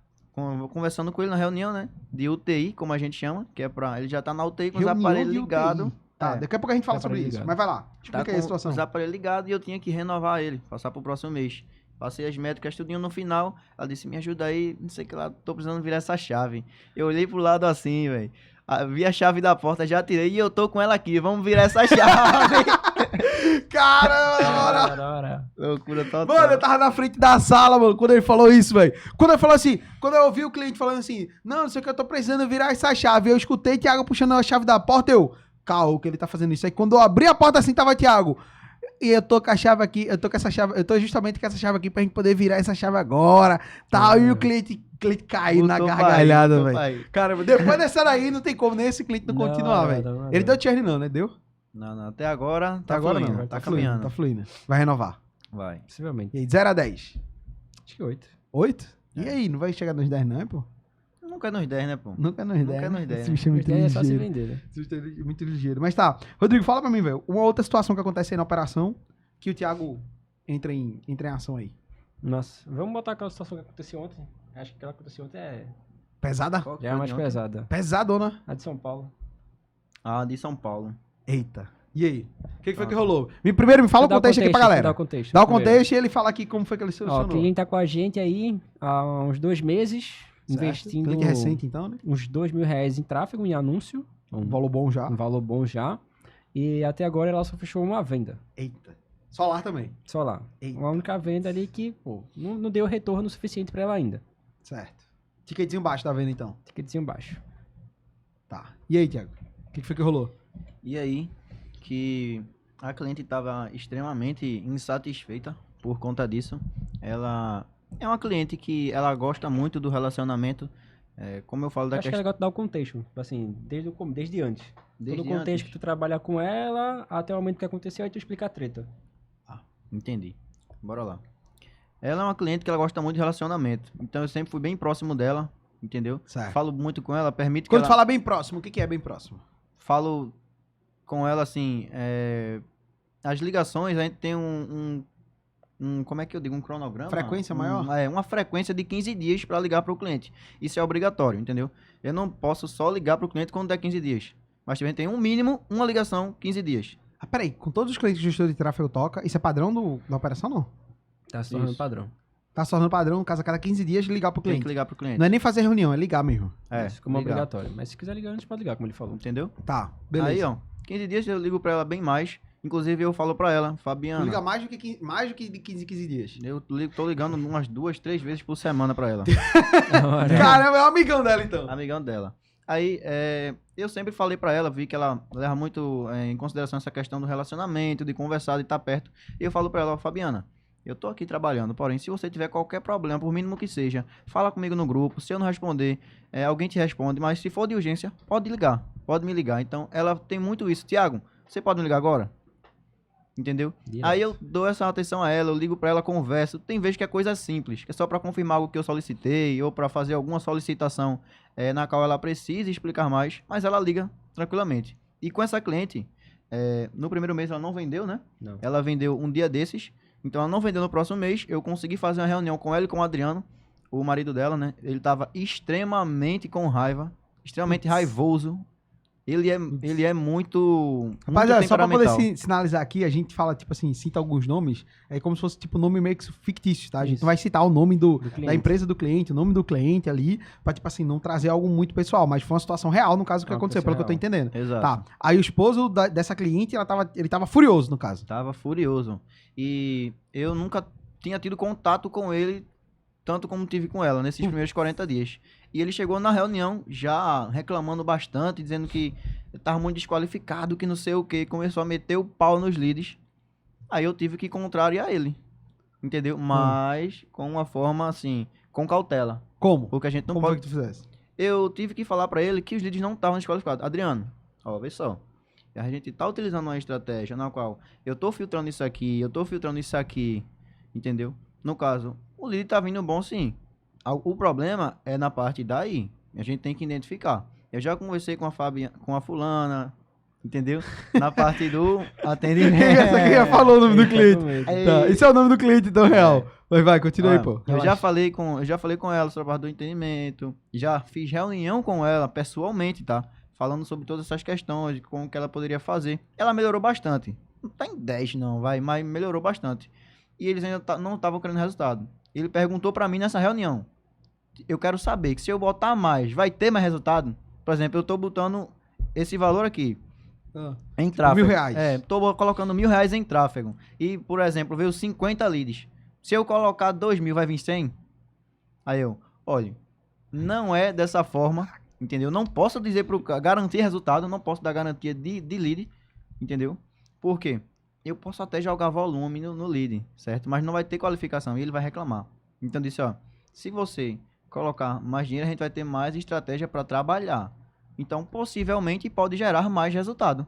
conversando com ele na reunião, né? De UTI, como a gente chama, que é pra... Ele já tá na UTI com os Reunião aparelhos de UTI. ligados. Tá, É. daqui a pouco a gente fala Tá sobre ligado. isso. Mas vai lá, Tá explica aí com a situação. os aparelhos ligados e eu tinha que renovar ele, passar pro próximo mês. Passei as métricas tudinho no final. Ela disse, me ajuda aí, não sei o que lá, tô precisando virar essa chave. Eu olhei pro lado assim, velho. Vi a chave da porta, já tirei e eu tô com ela aqui. Vamos virar essa chave. Caramba, na moral. Da hora. Loucura total. Mano, eu tava na frente da sala, mano, quando ele falou isso, velho. Quando ele falou assim, quando eu ouvi o cliente falando assim, não sei o que, eu tô precisando virar essa chave. Eu escutei Thiago puxando a chave da porta, calma, que ele tá fazendo isso. Aí quando eu abri a porta assim, tava Thiago. E eu tô com a chave aqui, eu tô justamente com essa chave aqui pra gente poder virar essa chave agora, tal. E o cliente caiu na gargalhada, velho. Caramba, depois dessa daí não tem como nem esse cliente não continuar, velho. Ele deu churn não, né? Deu? Não, até agora Até agora fluindo, não, tá fluindo, caminhando. tá fluindo. Vai renovar. Vai. Possivelmente. E aí, de 0 a 10? Acho que 8. 8? E É. aí, não vai chegar nos 10 não, pô? Nunca nos 10, né, pô? Nunca nos 10. Nunca nos 10, Esse né? bicho é muito É só se ligeiro. vender, né? Esse bicho é muito ligeiro. Mas tá, Rodrigo, fala pra mim, velho. Uma outra situação que acontece aí na operação, que o Thiago entra em ação aí. Nossa, vamos botar aquela situação que aconteceu ontem. Acho que aquela que aconteceu ontem Pesada? Qual que já é foi mais de ontem? pesada. Pesadona. A de São Paulo. Ah, de São Paulo. Eita. E aí? O que foi que rolou? Primeiro me fala o Dá contexto aqui pra galera. Dá o contexto. Dá o primeiro. contexto e ele fala aqui como foi que ele Ó, o solucionou. cliente tá com a gente aí há uns 2 meses, Certo. investindo Cliente recente então, né? uns R$2.000 em tráfego, em anúncio. Um valor bom já. Um valor bom já. E até agora ela só fechou uma venda. Eita. Solar também. Só lá. Eita. Uma única venda ali que, pô, não deu retorno suficiente pra ela ainda. Certo. Ticketzinho baixo tá vendo então? Ticketzinho baixo. Tá. E aí, Thiago? O que foi que rolou? E aí, que a cliente estava extremamente insatisfeita por conta disso. Ela é uma cliente que ela gosta muito do relacionamento. Como eu falo da Acho que é questão... legal tu dar o contexto, assim, desde antes. Desde Todo o contexto antes. que tu trabalha com ela, até o momento que aconteceu, aí tu explica a treta. Entendi. Bora lá. Ela é uma cliente que ela gosta muito de relacionamento. Então eu sempre fui bem próximo dela, entendeu? Certo. Falo muito com ela, permito que Quando tu ela... fala bem próximo, o que é bem próximo? Falo com ela assim, as ligações, a gente tem como é que eu digo, um cronograma? Frequência maior? Uma frequência de 15 dias para ligar para o cliente. Isso é obrigatório, entendeu? Eu não posso só ligar para o cliente quando der 15 dias. Mas a gente tem um mínimo, uma ligação, 15 dias. Ah, peraí, com todos os clientes que o gestor de tráfego toca, isso é padrão da operação, não? Tá se tornando Isso. padrão. Tá se tornando padrão, no caso, a cada 15 dias ligar pro Tem cliente. que ligar para o cliente. Não é nem fazer reunião, é ligar mesmo. Isso, como ligar. obrigatório. Mas se quiser ligar antes, pode ligar, como ele falou. Entendeu? Tá, beleza. Aí, ó, 15 dias eu ligo para ela bem mais. Inclusive eu falo para ela, Tu Fabiana, liga mais do que de 15 em 15 dias. tô ligando umas 2, 3 vezes por semana para ela. Caramba, é um amigão dela, então. Amigão dela. Aí, eu sempre falei pra ela, vi que ela leva muito em consideração essa questão do relacionamento, de conversar, de estar perto. E eu falo pra ela, ó, Fabiana, eu tô aqui trabalhando, porém, se você tiver qualquer problema, por mínimo que seja, fala comigo no grupo. Se eu não responder, alguém te responde, mas se for de urgência, pode ligar, pode me ligar. Então, ela tem muito isso. Tiago, você pode me ligar agora? Entendeu? Direto. Aí eu dou essa atenção a ela, eu ligo pra ela, converso. Tem vezes que é coisa simples, que é só pra confirmar algo que eu solicitei ou pra fazer alguma solicitação na qual ela precisa explicar mais, mas ela liga tranquilamente. E com essa cliente, no primeiro mês ela não vendeu, né? Não. Ela vendeu um dia desses, então ela não vendeu no próximo mês. Eu consegui fazer uma reunião com ela e com o Adriano, o marido dela, né? Ele tava extremamente com raiva, extremamente raivoso Ele é muito Rapaziada, só pra poder temperamental. sinalizar aqui, a gente fala, tipo assim, cita alguns nomes, é como se fosse, tipo, nome meio que fictício, tá? A gente Isso. não vai citar o nome Do da cliente. empresa do cliente, o nome do cliente ali, pra, tipo assim, não trazer algo muito pessoal, mas foi uma situação real, no caso, que Uma aconteceu, pelo que eu tô pessoa entendendo. Exato. Tá. Aí o esposo dessa cliente, ele tava furioso, no caso. Tava furioso. E eu nunca tinha tido contato com ele, tanto como tive com ela, nesses primeiros 40 dias. E ele chegou na reunião já reclamando bastante, dizendo que eu tava muito desqualificado, que não sei o que, começou a meter o pau nos leads. Aí eu tive que contrariar ele, entendeu? Mas com uma forma assim, com cautela. Como? Porque a gente não Como foi pode... que tu fizesse? Eu tive que falar pra ele que os leads não estavam desqualificados. Adriano, ó, vê só. A gente tá utilizando uma estratégia na qual eu tô filtrando isso aqui, eu tô filtrando isso aqui, entendeu? No caso, o lead tá vindo bom sim. O problema é na parte daí. A gente tem que identificar. Eu já conversei com a com a fulana, entendeu? Na parte do atendimento. Essa aqui já falou o nome do cliente. Aí- Tá, esse é o nome do cliente, então, real. Mas vai, continua aí, Olha, pô. eu já falei com ela sobre a parte do entendimento. Já fiz reunião com ela pessoalmente, tá? Falando sobre todas essas questões, como que ela poderia fazer. Ela melhorou bastante. Não tá em 10 não, vai, mas melhorou bastante. E eles ainda não estavam querendo resultado. Ele perguntou pra mim nessa reunião. Eu quero saber que se eu botar mais, vai ter mais resultado? Por exemplo, eu tô botando esse valor aqui em tráfego. R$1.000. É, tô colocando R$1.000 em tráfego. E, por exemplo, veio 50 leads. Se eu colocar 2.000, vai vir 100? Aí eu, olha, não é dessa forma, entendeu? Não posso dizer pro cara, garantir resultado, não posso dar garantia de lead, entendeu? Por quê? Eu posso até jogar volume no lead, certo? Mas não vai ter qualificação e ele vai reclamar. Então, disse, ó, se você colocar mais dinheiro, a gente vai ter mais estratégia para trabalhar. Então, possivelmente, pode gerar mais resultado.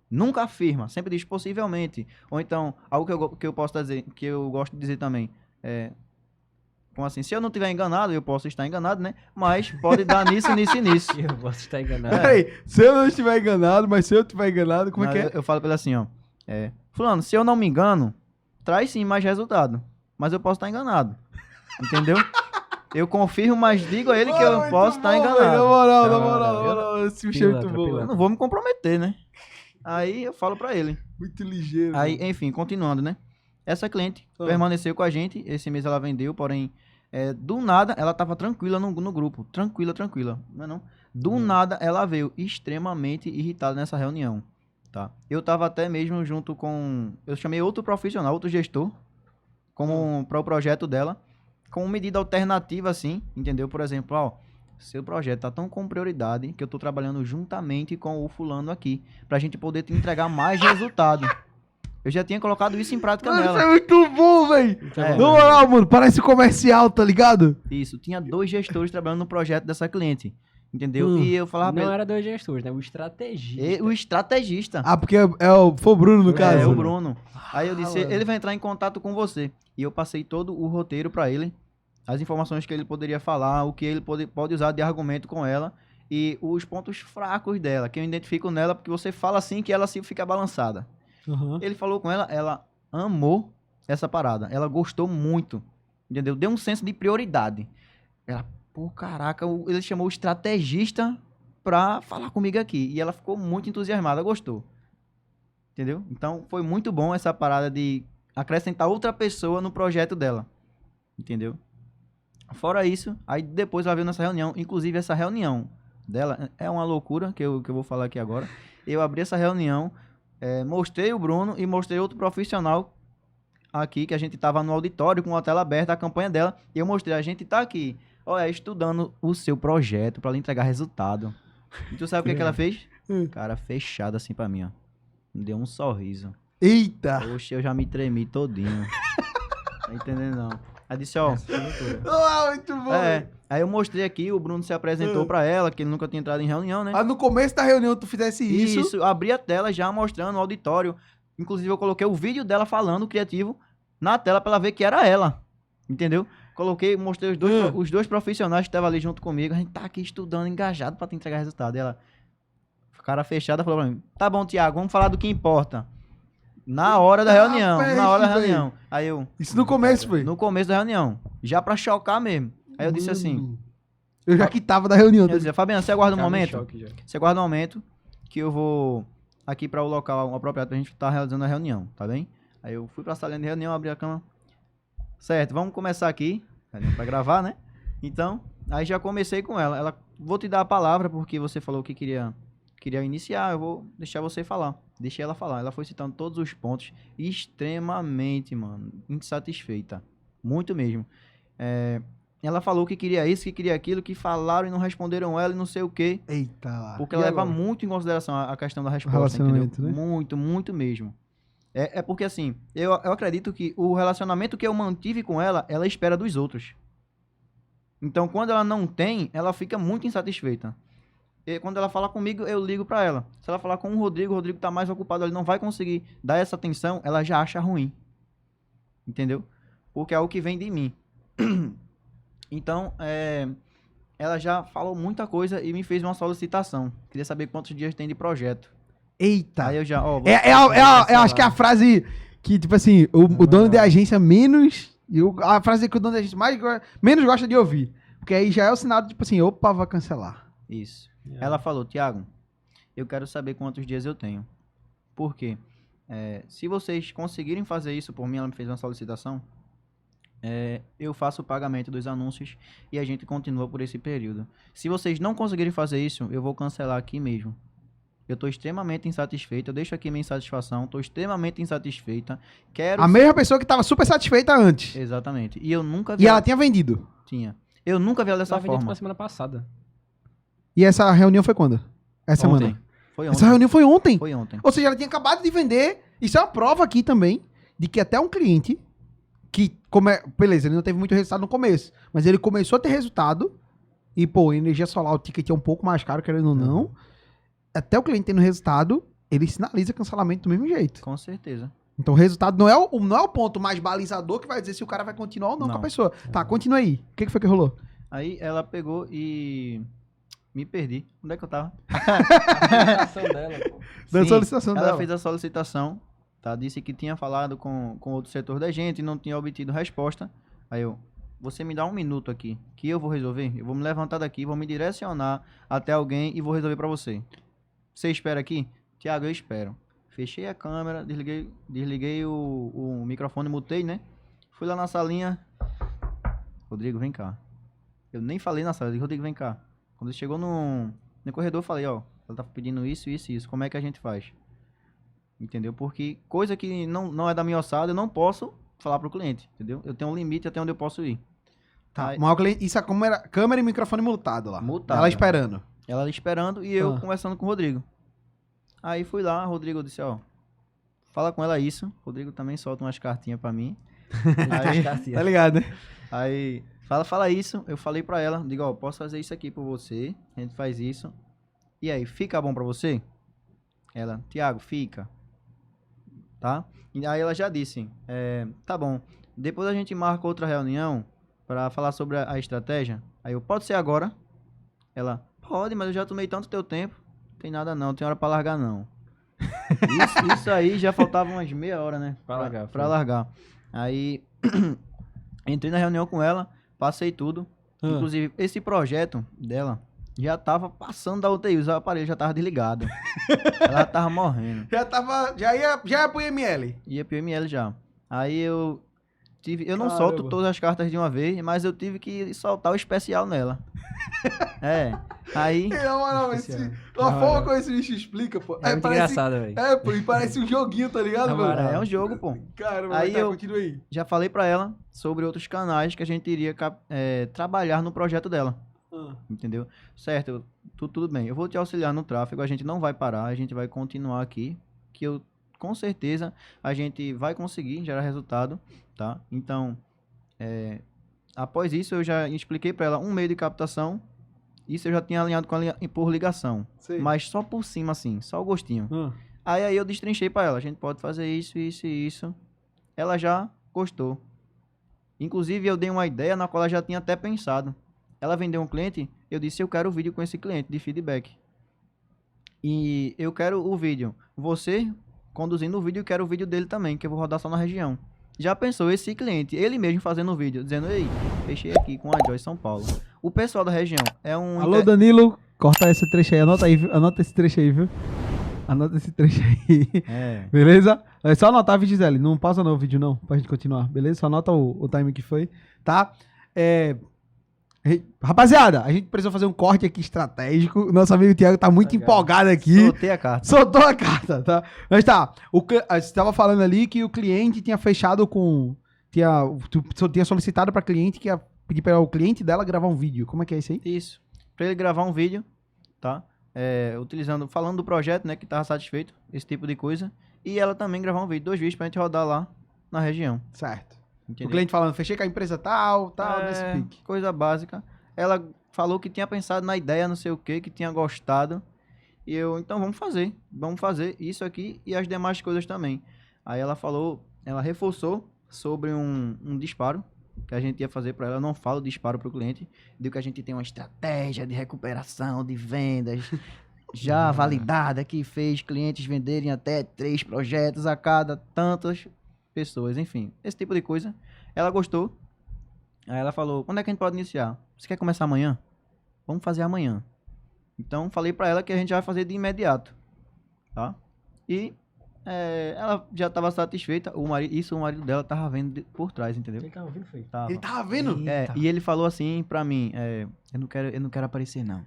Nunca afirma, sempre diz possivelmente. Ou então, algo que eu posso dizer, que eu gosto de dizer também, como assim, se eu não estiver enganado, eu posso estar enganado, né? Mas pode dar nisso, nisso e nisso. Eu posso estar enganado. Peraí, se eu não estiver enganado, mas se eu estiver enganado, como é Não, que é? Eu falo pra ele assim, ó. Fulano, se eu não me engano, traz sim mais resultado. Mas eu posso estar enganado. Entendeu? Eu confirmo, mas digo a ele que eu Muito posso estar bom, enganado. velho, na moral, Da hora, na moral, esse bicho é muito Pilantra, bom. pilantra. Eu não vou me comprometer, né? Aí eu falo pra ele. Muito ligeiro. Aí, mano. enfim, continuando, né? Essa cliente Ah. permaneceu com a gente. Esse mês ela vendeu, porém, do nada, ela tava tranquila no grupo. Tranquila. Não é não? Do nada, ela veio extremamente irritada nessa reunião, tá? Eu tava até mesmo junto com... Eu chamei outro profissional, outro gestor, como para o projeto dela, com medida alternativa, assim, entendeu? Por exemplo, ó, seu projeto tá tão com prioridade que eu tô trabalhando juntamente com o fulano aqui, pra gente poder te entregar mais resultado. Eu já tinha colocado isso em prática Mano, isso nela. é muito bom, velho. Então, É. Na moral, mano, parece comercial, tá ligado? Isso, tinha 2 gestores trabalhando no projeto dessa cliente, entendeu? Hum. E eu falava pra não ele, era dois gestores, né? O estrategista. o estrategista. Ah, porque foi o Bruno, no caso. É, o Bruno. Aí eu disse, mano. ele vai entrar em contato com você. E eu passei todo o roteiro pra ele, as informações que ele poderia falar, o que ele pode usar de argumento com ela e os pontos fracos dela, que eu identifico nela, porque você fala assim que ela se fica balançada. Uhum. Ele falou com ela amou essa parada, ela gostou muito, entendeu? Deu um senso de prioridade. Ela, pô, caraca, ele chamou o estrategista pra falar comigo aqui. E ela ficou muito entusiasmada, gostou. Entendeu? Então, foi muito bom essa parada de acrescentar outra pessoa no projeto dela. Entendeu? Fora isso, aí depois ela veio nessa reunião. Inclusive, essa reunião dela é uma loucura, que eu vou falar aqui agora. Eu abri essa reunião, mostrei o Bruno e mostrei outro profissional aqui, que a gente tava no auditório com a tela aberta, a campanha dela. E eu mostrei, a gente tá aqui, olha, estudando o seu projeto pra lhe entregar resultado. E tu sabe o que ela fez? Cara, fechada assim pra mim, ó. Me deu um sorriso. Eita! Oxe, eu já me tremi todinho. Tá entendendo, não? Aí disse, ó... Ah, muito bom. velho. Aí eu mostrei aqui, o Bruno se apresentou pra ela, que ele nunca tinha entrado em reunião, né? Ah, no começo da reunião tu fizesse isso. Isso, abri a tela já mostrando o auditório. Inclusive eu coloquei o vídeo dela falando, criativo, na tela pra ela ver que era ela. Entendeu? Mostrei os dois profissionais que estavam ali junto comigo. A gente tá aqui estudando, engajado pra te entregar resultado. E ela, cara fechada, falou pra mim, tá bom, Thiago, vamos falar do que importa. Na hora da reunião, na hora da peste, reunião. Aí eu... Isso no começo, foi. No começo da reunião. Já pra chocar mesmo. Aí eu disse assim... Eu já que tava da reunião. Eu dizia, Fabiano, você aguarda um Ficava em momento? choque já. Você aguarda um momento. que eu vou aqui para o local apropriado pra gente estar realizando a reunião, tá bem? Aí eu fui pra salinha de reunião, abri a cama. Certo, vamos começar aqui, pra gravar, né? Então, aí já comecei com ela. Ela, vou te dar a palavra porque você falou que queria iniciar, eu vou deixar você falar. Deixei ela falar. Ela foi citando todos os pontos, extremamente, mano, insatisfeita. Muito mesmo. Ela falou que queria isso, que queria aquilo, que falaram e não responderam ela e não sei o quê. Eita lá. Porque E ela leva agora? muito em consideração a questão da resposta, relacionamento, entendeu? né? Muito, muito mesmo. É porque assim, eu acredito que o relacionamento que eu mantive com ela, ela espera dos outros. Então, quando ela não tem, ela fica muito insatisfeita. E quando ela fala comigo, eu ligo pra ela. Se ela falar com o Rodrigo tá mais ocupado, ele não vai conseguir dar essa atenção, ela já acha ruim. Entendeu? Porque é o que vem de mim. Então, ela já falou muita coisa e me fez uma solicitação. Queria saber quantos dias tem de projeto. Eita. Aí eu já, ó... Eu acho que é a frase que, tipo assim, o dono de agência menos... A frase que o dono de agência menos gosta de ouvir. Porque aí já é o sinal, tipo assim, opa, vai cancelar. Isso. Ela falou, Thiago, eu quero saber quantos dias eu tenho. Por quê? Se vocês conseguirem fazer isso por mim, ela me fez uma solicitação, eu faço o pagamento dos anúncios e a gente continua por esse período. Se vocês não conseguirem fazer isso, eu vou cancelar aqui mesmo. Eu tô extremamente insatisfeita, eu deixo aqui minha insatisfação, tô extremamente insatisfeita, quero... A mesma pessoa que tava super satisfeita antes. Exatamente. E eu nunca vi... E ela tinha vendido. Tinha. Eu nunca vi ela dessa Ela vendeu forma. na semana passada. E essa reunião foi quando? Essa Ontem. semana? Foi ontem. Essa reunião foi ontem. Foi ontem. Ou seja, ela tinha acabado de vender. Isso é uma prova aqui também de que até um cliente que, beleza, ele não teve muito resultado no começo, mas ele começou a ter resultado e, pô, energia solar, o ticket é um pouco mais caro, querendo ou não. Até o cliente tendo resultado, ele sinaliza cancelamento do mesmo jeito. Com certeza. Então o resultado não é o ponto mais balizador que vai dizer se o cara vai continuar ou não com a Não. pessoa. Tá, continua aí. O que foi que rolou? Aí ela pegou e... Me perdi. Onde é que eu tava? A solicitação dela, pô. Da Sim, solicitação ela dela. fez a solicitação, tá? Disse que tinha falado com outro setor da gente e não tinha obtido resposta. Aí eu, você me dá um minuto aqui, que eu vou resolver. Eu vou me levantar daqui, vou me direcionar até alguém e vou resolver pra você. Você espera aqui? Thiago, eu espero. Fechei a câmera, desliguei o microfone, mutei, né? Fui lá na salinha. Rodrigo, vem cá. Eu nem falei na sala, eu disse, Rodrigo, vem cá. Quando ele chegou no corredor, eu falei, ó, ela tá pedindo isso, isso e isso. Como é que a gente faz? Entendeu? Porque coisa que não é da minha ossada, eu não posso falar pro cliente, entendeu? Eu tenho um limite até onde eu posso ir. Tá, Aí, mas o cliente, isso é como era câmera e microfone mutado lá. Mutado. Ela esperando. ela esperando e eu Ah. conversando com o Rodrigo. Aí fui lá, Rodrigo disse, ó, fala com ela isso. Rodrigo também solta umas cartinhas pra mim. Aí, Tá ligado, né? aí fala isso. Eu falei pra ela, digo, ó, posso fazer isso aqui por você. A gente faz isso. E aí, fica bom pra você? Ela, Thiago, fica. Tá? E aí ela já disse, tá bom. Depois a gente marca outra reunião pra falar sobre a estratégia. Aí eu, pode ser agora? Ela, pode, mas eu já tomei tanto teu tempo. Não tem nada não, tem hora pra largar não. Isso aí já faltava umas meia hora, né? Pra largar, Pra foi. largar. Aí entrei na reunião com ela, passei tudo. Ah. Inclusive, esse projeto dela já tava passando da UTI, os aparelhos já tava desligado. Ela tava morrendo. Já ia pro IML. Ia pro ML já. Aí eu não Caramba. solto todas as cartas de uma vez, mas eu tive que soltar o especial nela. Aí Na moral, a forma como esse bicho explica, pô. É muito engraçado, velho. Pô, e parece um joguinho, tá ligado, Na mano? moral. é um jogo, pô. Caramba, Aí eu- continua aí. Já falei pra ela sobre outros canais que a gente iria trabalhar no projeto dela. Entendeu? Certo, tudo bem. Eu vou te auxiliar no tráfego, a gente não vai parar, a gente vai continuar aqui, que eu, com certeza, a gente vai conseguir gerar resultado, tá? Então, após isso, eu já expliquei pra ela um meio de captação, isso eu já tinha alinhado com ela por ligação, Sei. mas só por cima, assim, só o gostinho. Aí eu destrinchei pra ela, a gente pode fazer isso, isso e isso. Ela já gostou. Inclusive, eu dei uma ideia na qual ela já tinha até pensado. Ela vendeu um cliente, eu disse, eu quero o vídeo com esse cliente, de feedback. E eu quero o vídeo. Você conduzindo o vídeo, eu quero o vídeo dele também, que eu vou rodar só na região. Já pensou esse cliente, ele mesmo fazendo o vídeo, dizendo, ei, fechei aqui com a Joy São Paulo. O pessoal da região é um... Alô, Danilo, corta esse trecho aí, anota esse trecho aí, viu? Anota esse trecho aí. É. Beleza? É só anotar, Gisele. Não pausa não o vídeo não, pra gente continuar. Beleza? Só anota o time que foi, tá? Rapaziada, a gente precisou fazer um corte aqui estratégico. Nosso amigo Thiago tá muito empolgado aqui. Soltei a carta. Soltou a carta, tá? Mas tá, você estava falando ali que o cliente tinha fechado com... Tu tinha solicitado pra cliente que ia pedir para o cliente dela gravar um vídeo. Como é que é isso aí? Isso. Pra ele gravar um vídeo, tá? Falando do projeto, né? Que tava satisfeito, esse tipo de coisa. E ela também gravar um vídeo, 2 vídeos pra gente rodar lá na região. Certo. Entendeu? O cliente falando, fechei com a empresa tal, nesse pique. Coisa básica. Ela falou que tinha pensado na ideia, não sei o que tinha gostado. E eu, então vamos fazer isso aqui e as demais coisas também. Aí ela reforçou sobre um disparo que a gente ia fazer para ela. Eu não falo disparo para o cliente, digo que a gente tem uma estratégia de recuperação de vendas já validada, que fez clientes venderem até 3 projetos a cada tantas pessoas, enfim, esse tipo de coisa. Ela gostou. Aí ela falou, quando é que a gente pode iniciar? Você quer começar amanhã? Vamos fazer amanhã. Então falei pra ela que a gente vai fazer de imediato, tá? E ela já estava satisfeita. O marido dela tava vendo por trás, entendeu? Ele tava ouvindo, foi? Tava. Ele tava vendo? E ele falou assim pra mim, eu não quero aparecer não.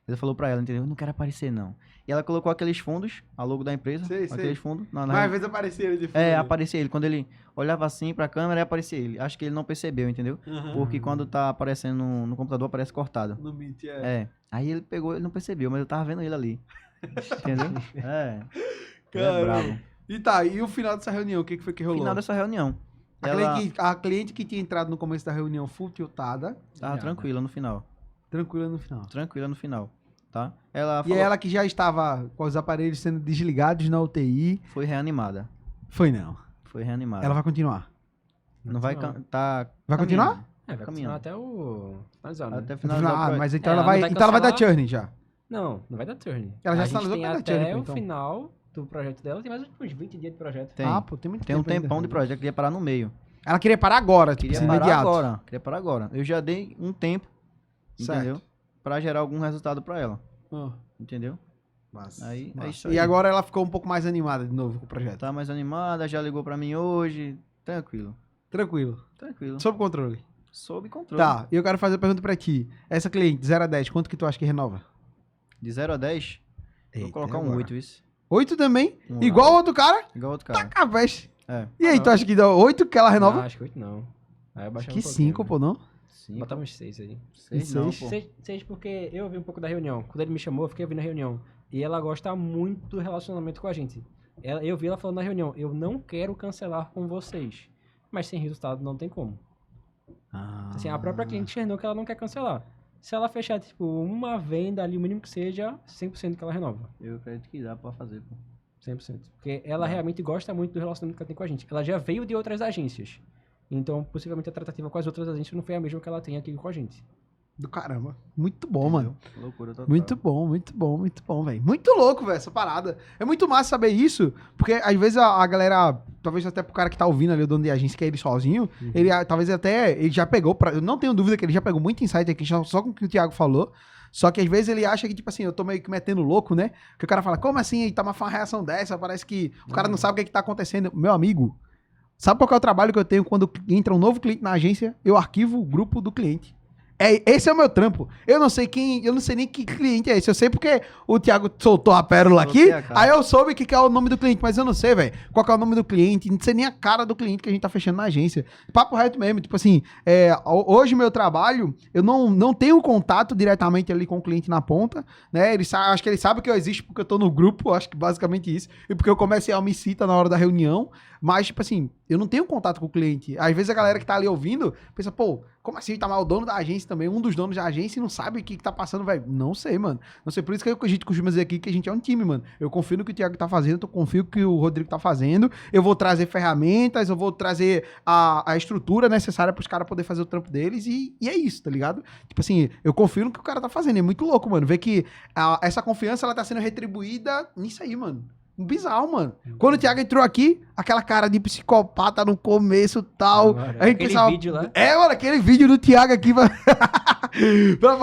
Ele falou pra ela, entendeu? Eu não quero aparecer não. E ela colocou aqueles fundos, a logo da empresa, aqueles fundos. Mas às vezes aparecia ele de fundo. Aparecia ele. Quando ele olhava assim pra câmera, aparecia ele. Acho que ele não percebeu, entendeu? Porque quando tá aparecendo no computador, aparece cortado. No Meet, Aí ele pegou, ele não percebeu, mas eu tava vendo ele ali. Entendeu? Ele Caramba. é bravo. E tá, e o final dessa reunião, o que foi que rolou? Final dessa reunião. A cliente que tinha entrado no começo da reunião full tiltada. Tava tranquila no final. Tranquila no final. Tá? Ela E falou, ela que já estava com os aparelhos sendo desligados na UTI. foi reanimada. Foi não. Foi reanimada. Ela vai continuar. Não vai tá Vai continuar? Vai caminhando. continuar até o finalizar, né? Até finalizar o projeto. Mas então Ela ela vai. não vai Então ela vai dar cancelar? churn já. Não vai dar turn. Ela já a gente sinalizou tem que vai dar até turn, o então. final do projeto dela, tem mais uns 20 dias de projeto. Tem. Pô, tem muito Tem um tempo tempão ainda. de projeto, eu queria parar no meio. Ela queria parar agora, tipo, Queria assim, parar imediato. agora. Queria parar agora. Eu já dei um tempo, Certo. entendeu? Pra gerar algum resultado pra ela. Ah, entendeu? massa, Aí, massa. é isso E aí. agora ela ficou um pouco mais animada de novo com o projeto. Tá mais animada, já ligou pra mim hoje. Tranquilo. Tranquilo. Sob controle. Sob controle. Tá, e eu quero fazer uma pergunta pra ti. Essa cliente, de 0 a 10, quanto que tu acha que renova? De 0 a 10, vou colocar um 8, isso. 8 também? Um Igual o outro cara? Igual outro cara. Taca a veste. É. E aí, tu acha que dá 8 que ela renova? Não, acho que 8 não. Aí eu baixava que um pouquinho, 5, né? pô, não? Sim. Botava uns 6 aí. 6 não, seis. pô. 6 porque eu vi um pouco da reunião. Quando ele me chamou, eu fiquei ouvindo a reunião. E ela gosta muito do relacionamento com a gente. Eu vi ela falando na reunião, eu não quero cancelar com vocês. Mas sem resultado não tem como. Assim, a própria cliente enxergou que ela não quer cancelar. Se ela fechar, tipo, uma venda ali, o mínimo que seja, 100% que ela renova. Eu acredito que dá pra fazer, pô. 100%. Porque ela realmente gosta muito do relacionamento que ela tem com a gente. Ela já veio de outras agências. Então, possivelmente, a tratativa com as outras agências não foi a mesma que ela tem aqui com a gente. Do caramba. Muito bom, mano. Loucura total. Muito bom, velho. Muito louco, velho, essa parada. É muito massa saber isso, porque às vezes a galera, talvez até pro cara que tá ouvindo ali, o dono de agência, que é ele sozinho, ele talvez até, ele já pegou, eu não tenho dúvida que ele já pegou muito insight aqui, só com o que o Thiago falou, só que às vezes ele acha que, tipo assim, eu tô meio que metendo louco, né? Que o cara fala, como assim, tá uma reação dessa, parece que o cara não sabe o que tá acontecendo. Meu amigo, sabe qual que é o trabalho que eu tenho quando entra um novo cliente na agência? Eu arquivo o grupo do cliente. Esse é o meu trampo. Eu não sei nem que cliente é esse. Eu sei porque o Thiago soltou a pérola aqui, aí eu soube que é o nome do cliente, mas eu não sei, velho, qual que é o nome do cliente, não sei nem a cara do cliente que a gente tá fechando na agência. Papo reto mesmo, tipo assim, hoje meu trabalho, eu não tenho contato diretamente ali com o cliente na ponta, né, acho que ele sabe que eu existo porque eu tô no grupo, acho que basicamente isso, e porque eu comecei a me cita na hora da reunião, mas, tipo assim, eu não tenho contato com o cliente. Às vezes a galera que tá ali ouvindo pensa, pô, como assim? Tá mal o dono da agência também, um dos donos da agência e não sabe o que tá passando, velho. Não sei, mano. Não sei, por isso que a gente costuma dizer aqui que a gente é um time, mano. Eu confio no que o Thiago tá fazendo, eu confio no que o Rodrigo tá fazendo. Eu vou trazer ferramentas, eu vou trazer a estrutura necessária pros caras poderem fazer o trampo deles e é isso, tá ligado? Tipo assim, eu confio no que o cara tá fazendo. É muito louco, mano. Ver que essa confiança, ela tá sendo retribuída nisso aí, mano. Bizarro, mano. Quando o Thiago entrou aqui, aquela cara de psicopata no começo e tal. Agora, A gente aquele pensava, vídeo lá. mano, aquele vídeo do Thiago aqui pra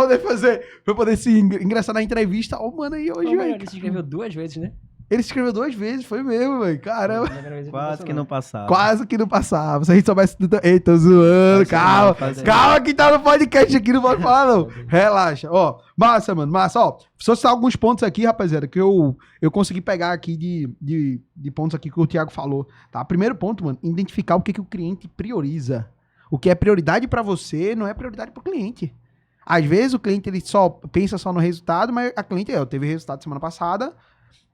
poder se engraçar na entrevista. Ó, mano, aí hoje, Ô, mano, velho. ele se inscreveu 2 vezes, né? Ele se inscreveu 2 vezes, foi mesmo, velho. Caramba. Quase que não passava. Quase que não passava. Se a gente soubesse... Ei, tô zoando. Calma. Calma que tá no podcast aqui, não pode falar, não. Relaxa. Ó, massa, mano. Massa. Ó, só citar alguns pontos aqui, rapaziada, que eu consegui pegar aqui de pontos aqui que o Thiago falou. Tá? Primeiro ponto, mano, identificar o que o cliente prioriza. O que é prioridade pra você não é prioridade pro cliente. Às vezes o cliente ele só pensa só no resultado, mas a cliente, teve resultado semana passada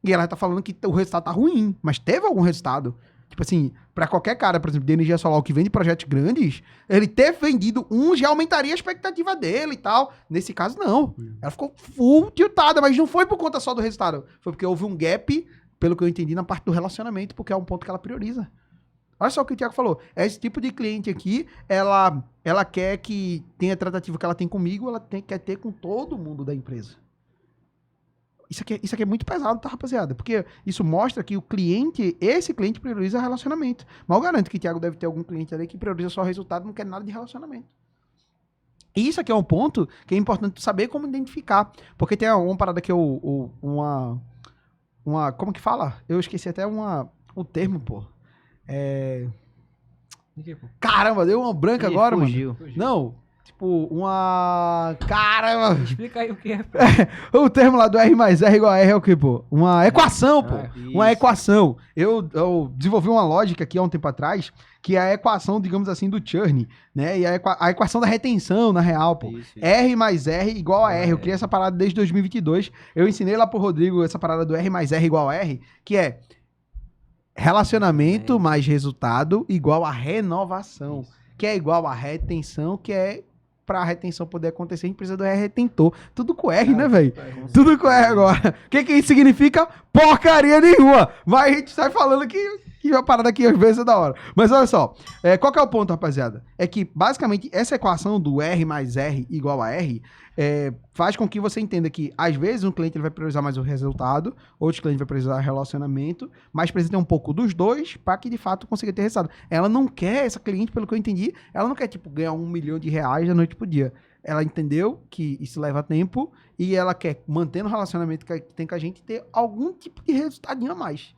e ela tá falando que o resultado tá ruim, mas teve algum resultado. Tipo assim, pra qualquer cara, por exemplo, de energia solar que vende projetos grandes, ele ter vendido um já aumentaria a expectativa dele e tal. Nesse caso, não. Ela ficou full tiltada, mas não foi por conta só do resultado. Foi porque houve um gap, pelo que eu entendi, na parte do relacionamento, porque é um ponto que ela prioriza. Olha só o que o Thiago falou. Esse tipo de cliente aqui, ela quer que tenha a tratativa que ela tem comigo, quer ter com todo mundo da empresa. Isso aqui é muito pesado, tá, rapaziada? Porque isso mostra que esse cliente prioriza relacionamento. Mas eu garanto que o Thiago deve ter algum cliente ali que prioriza só o resultado, não quer nada de relacionamento. E isso aqui é um ponto que é importante saber como identificar. Porque tem uma parada que como que fala? Eu esqueci até o termo, pô. Caramba, deu uma branca agora, fugiu. mano. Não, tipo, caramba. Explica aí o que é. O termo lá do R mais R igual a R é o que, pô? Uma equação, pô. Uma equação. Eu desenvolvi uma lógica aqui há um tempo atrás, que é a equação, digamos assim, do churn, né? E a equação da retenção, na real, pô. Isso. R mais R igual a R. Eu criei essa parada desde 2022. Eu ensinei lá pro Rodrigo essa parada do R mais R igual a R, que é relacionamento mais resultado igual a renovação, que é igual a retenção, que é pra retenção poder acontecer, a gente precisa do R retentor. Tudo com R, né, velho? Tudo com R agora. O que isso significa? Porcaria nenhuma. Mas a gente sai falando que a parada aqui às vezes é da hora. Mas olha só, qual que é o ponto, rapaziada? É que, basicamente, essa equação do R mais R igual a R faz com que você entenda que, às vezes, um cliente ele vai priorizar mais o resultado, outro cliente vai priorizar relacionamento, mas precisa ter um pouco dos dois para que, de fato, consiga ter resultado. Ela não quer, essa cliente, pelo que eu entendi, ela não quer, tipo, ganhar R$1 milhão da noite pro dia. Ela entendeu que isso leva tempo e ela quer, mantendo o relacionamento que tem com a gente, ter algum tipo de resultadinho a mais.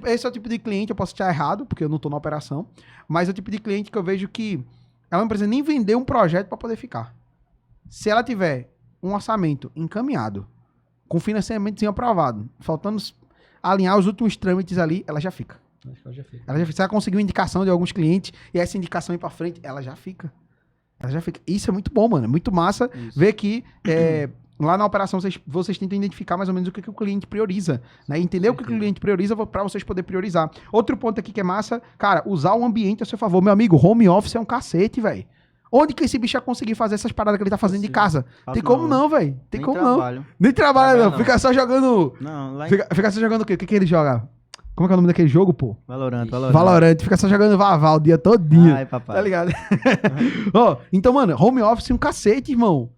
Esse é o tipo de cliente, eu posso estar errado, porque eu não estou na operação, mas é o tipo de cliente que eu vejo que ela não precisa nem vender um projeto para poder ficar. Se ela tiver um orçamento encaminhado, com financiamento aprovado, faltando alinhar os últimos trâmites ali, ela já fica. Se ela conseguir uma indicação de alguns clientes e essa indicação ir para frente, ela já fica. Isso é muito bom, mano. É muito massa ver que lá na operação vocês tentam identificar mais ou menos o que o cliente prioriza, né? Entender o que o cliente prioriza para vocês poderem priorizar. Outro ponto aqui que é massa, cara, usar o ambiente a seu favor. Meu amigo, home office é um cacete, velho. Onde que esse bicho vai conseguir fazer essas paradas que ele tá fazendo de casa? Tem como não, velho. Tem como não. Nem trabalha, não. Fica só jogando... Não, fica só jogando o quê? O que ele joga? Como é que é o nome daquele jogo, pô? Valorant. Fica só jogando Vaval o dia todinho. Ai, papai. Tá ligado? Então, mano, home office é um cacete, irmão.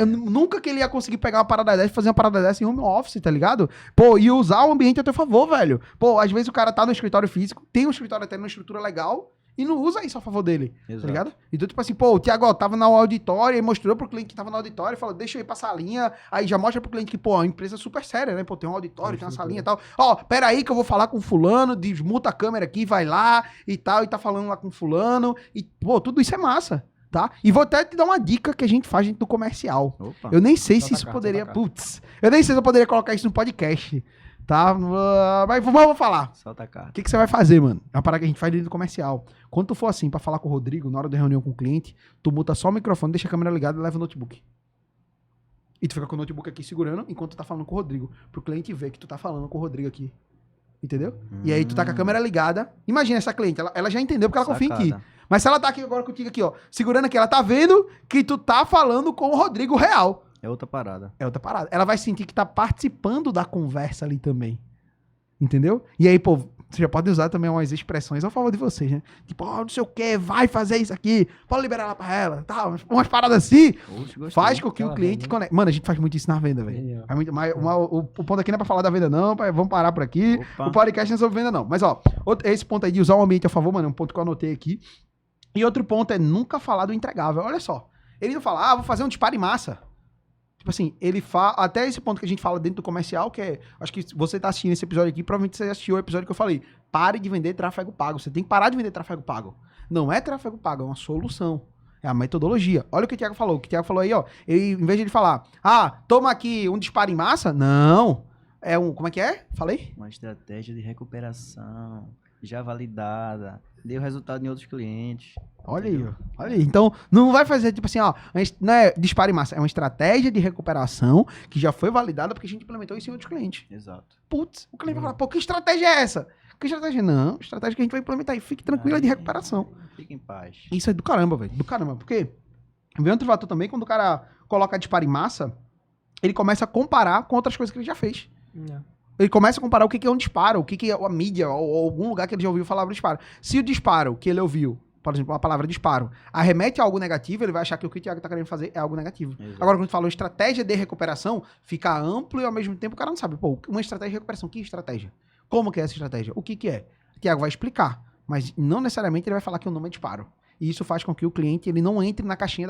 Nunca que ele ia conseguir pegar uma parada dessa e fazer uma parada dessa em home office, tá ligado? Pô, e usar o ambiente a teu favor, velho. Pô, às vezes o cara tá no escritório físico, tem um escritório até numa estrutura legal e não usa isso a favor dele, tá ligado? Então, tipo assim, pô, o Thiago tava no auditório e mostrou pro cliente que tava no auditório e falou, deixa eu ir pra salinha, aí já mostra pro cliente que, pô, a empresa é super séria, né? Pô, tem um auditório, tem uma salinha e tal. Pera aí que eu vou falar com fulano, desmuta a câmera aqui, vai lá e tal, e tá falando lá com fulano e, pô, tudo isso é massa. Tá? E vou até te dar uma dica que a gente faz dentro do comercial. Opa. Eu nem sei se isso poderia... eu nem sei se eu poderia colocar isso no podcast, tá? Mas vou falar. Solta a cara. O que você vai fazer, mano? É uma parada que a gente faz dentro do comercial. Quando tu for assim, pra falar com o Rodrigo, na hora da reunião com o cliente, tu muta só o microfone, deixa a câmera ligada e leva o notebook. E tu fica com o notebook aqui segurando enquanto tu tá falando com o Rodrigo. Pro cliente ver que tu tá falando com o Rodrigo aqui. Entendeu? E aí tu tá com a câmera ligada. Imagina essa cliente, ela já entendeu porque ela confia em ti. Mas se ela tá aqui agora contigo aqui, ó, segurando aqui, ela tá vendo que tu tá falando com o Rodrigo real. É outra parada. Ela vai sentir que tá participando da conversa ali também. Entendeu? E aí, pô, você já pode usar também umas expressões a favor de vocês, né? Tipo, não sei o que, vai fazer isso aqui, pode liberar ela pra ela, tá? Umas paradas assim, faz com que o cliente conecte. Mano, a gente faz muito isso na venda, velho. O ponto aqui não é pra falar da venda, não, vamos parar por aqui. Opa. O podcast não é sobre venda, não. Mas, ó, esse ponto aí de usar o ambiente a favor, mano, é um ponto que eu anotei aqui. E outro ponto é nunca falar do entregável. Olha só. Ele não fala, vou fazer um disparo em massa. Tipo assim, ele fala. Até esse ponto que a gente fala dentro do comercial, que é. Acho que você tá assistindo esse episódio aqui, provavelmente você assistiu o episódio que eu falei. Pare de vender tráfego pago. Você tem que parar de vender tráfego pago. Não é tráfego pago, é uma solução. É a metodologia. Olha o que o Thiago falou. O que o Thiago falou aí, ó. Ele, em vez de ele falar, toma aqui um disparo em massa. Não. É um. Como é que é? Falei? Uma estratégia de recuperação já validada, deu resultado em outros clientes. Olha aí, ó. Olha aí. Então, não vai fazer, tipo assim, ó, não é disparo em massa, é uma estratégia de recuperação que já foi validada porque a gente implementou isso em outros clientes. Exato. Putz, o cliente vai falar, pô, que estratégia é essa? Que estratégia? Não, estratégia que a gente vai implementar e fique tranquila de recuperação. Fique em paz. Isso é do caramba, velho. Do caramba. Porque vem outro fator também, quando o cara coloca disparo em massa, ele começa a comparar com outras coisas que ele já fez. Ele começa a comparar o que é um disparo, o que é a mídia, ou algum lugar que ele já ouviu falar do disparo. Se o disparo que ele ouviu, por exemplo, a palavra disparo, arremete a algo negativo, ele vai achar que o que o Thiago tá querendo fazer é algo negativo. Exato. Agora, quando falou estratégia de recuperação, fica amplo e ao mesmo tempo o cara não sabe. Pô, uma estratégia de recuperação, que estratégia? Como que é essa estratégia? O que é? O Thiago vai explicar, mas não necessariamente ele vai falar que o nome é disparo. E isso faz com que o cliente ele não entre na caixinha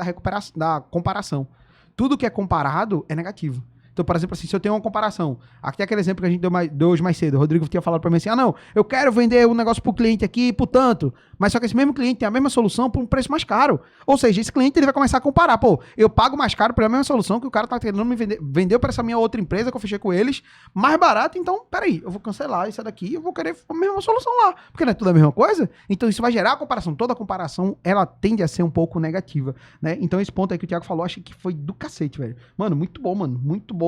da comparação. Tudo que é comparado é negativo. Então, por exemplo, assim, se eu tenho uma comparação, aqui é aquele exemplo que a gente deu hoje mais cedo, o Rodrigo tinha falado pra mim assim, não, eu quero vender um negócio pro cliente aqui por tanto, mas só que esse mesmo cliente tem a mesma solução por um preço mais caro. Ou seja, esse cliente ele vai começar a comparar, pô, eu pago mais caro pela mesma solução que o cara tá querendo me vender, vendeu pra essa minha outra empresa que eu fechei com eles, mais barato, então, peraí, eu vou cancelar isso daqui, eu vou querer a mesma solução lá, porque não é tudo a mesma coisa, então isso vai gerar a comparação, toda a comparação, ela tende a ser um pouco negativa, né? Então esse ponto aí que o Thiago falou, acho que foi do cacete, velho. Mano, muito bom.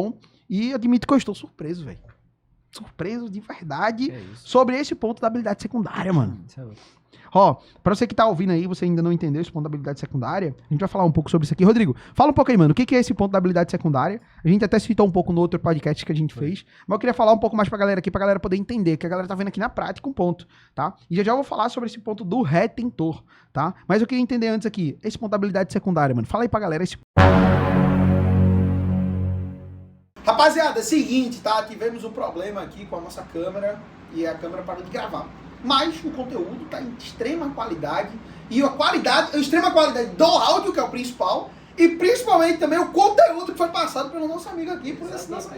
E admito que eu estou surpreso, velho. Surpreso de verdade sobre esse ponto da habilidade secundária, mano. Ó, pra você que tá ouvindo aí, você ainda não entendeu esse ponto da habilidade secundária, a gente vai falar um pouco sobre isso aqui. Rodrigo, fala um pouco aí, mano, o que é esse ponto da habilidade secundária? A gente até citou um pouco no outro podcast que a gente fez, mas eu queria falar um pouco mais pra galera aqui, pra galera poder entender, que a galera tá vendo aqui na prática um ponto, tá? E já eu vou falar sobre esse ponto do retentor, tá? Mas eu queria entender antes aqui, esse ponto da habilidade secundária, mano. Fala aí pra galera esse. Rapaziada, é o seguinte, tá? Tivemos um problema aqui com a nossa câmera e a câmera parou de gravar. Mas o conteúdo tá em extrema qualidade e a extrema qualidade do áudio, que é o principal, e principalmente também o conteúdo que foi passado pelo nosso amigo aqui. Por esse nosso...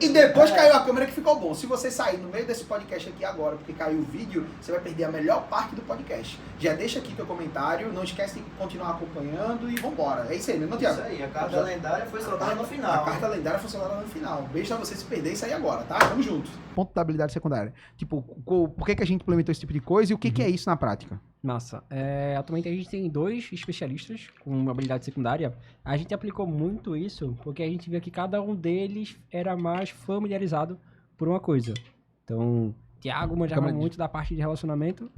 E depois caiu a câmera que ficou bom. Se você sair no meio desse podcast aqui agora, porque caiu o vídeo, você vai perder a melhor parte do podcast. Já deixa aqui teu comentário, não esquece de continuar acompanhando e vambora. É isso aí, né, Thiago? Isso aí, a carta lendária foi soltada no final. A carta lendária foi soltada no final. Beijo pra você se perder isso aí agora, tá? Tamo junto. Ponto da habilidade secundária. Tipo, por que a gente implementou esse tipo de coisa e o que é isso na prática? Massa. Atualmente a gente tem 2 especialistas com habilidade secundária. A gente aplicou muito isso porque a gente via que cada um deles era mais familiarizado por uma coisa. Então, Thiago manjava muito da parte de relacionamento.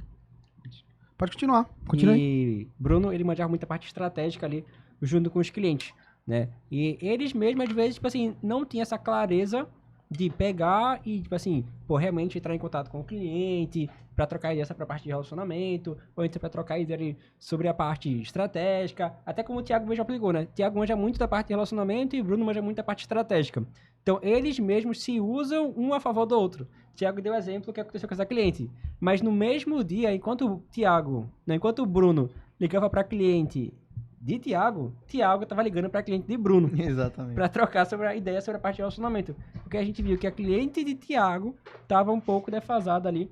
Pode continuar. Continue. E Bruno, ele manjava muito da parte estratégica ali, junto com os clientes, né? E eles mesmos, às vezes, tipo assim, não tinham essa clareza de pegar e, tipo assim, realmente entrar em contato com o cliente para trocar ideia sobre a parte de relacionamento, ou então para trocar ideia sobre a parte estratégica, até como o Thiago mesmo aplicou, né? Thiago manja muito da parte de relacionamento e Bruno manja muito da parte estratégica. Então, eles mesmos se usam um a favor do outro. Thiago deu exemplo do que aconteceu com essa cliente. Mas no mesmo dia, enquanto o Bruno ligava para cliente de Thiago tava ligando para cliente de Bruno. Exatamente. Para trocar sobre a ideia sobre a parte de relacionamento. Porque a gente viu que a cliente de Thiago tava um pouco defasada ali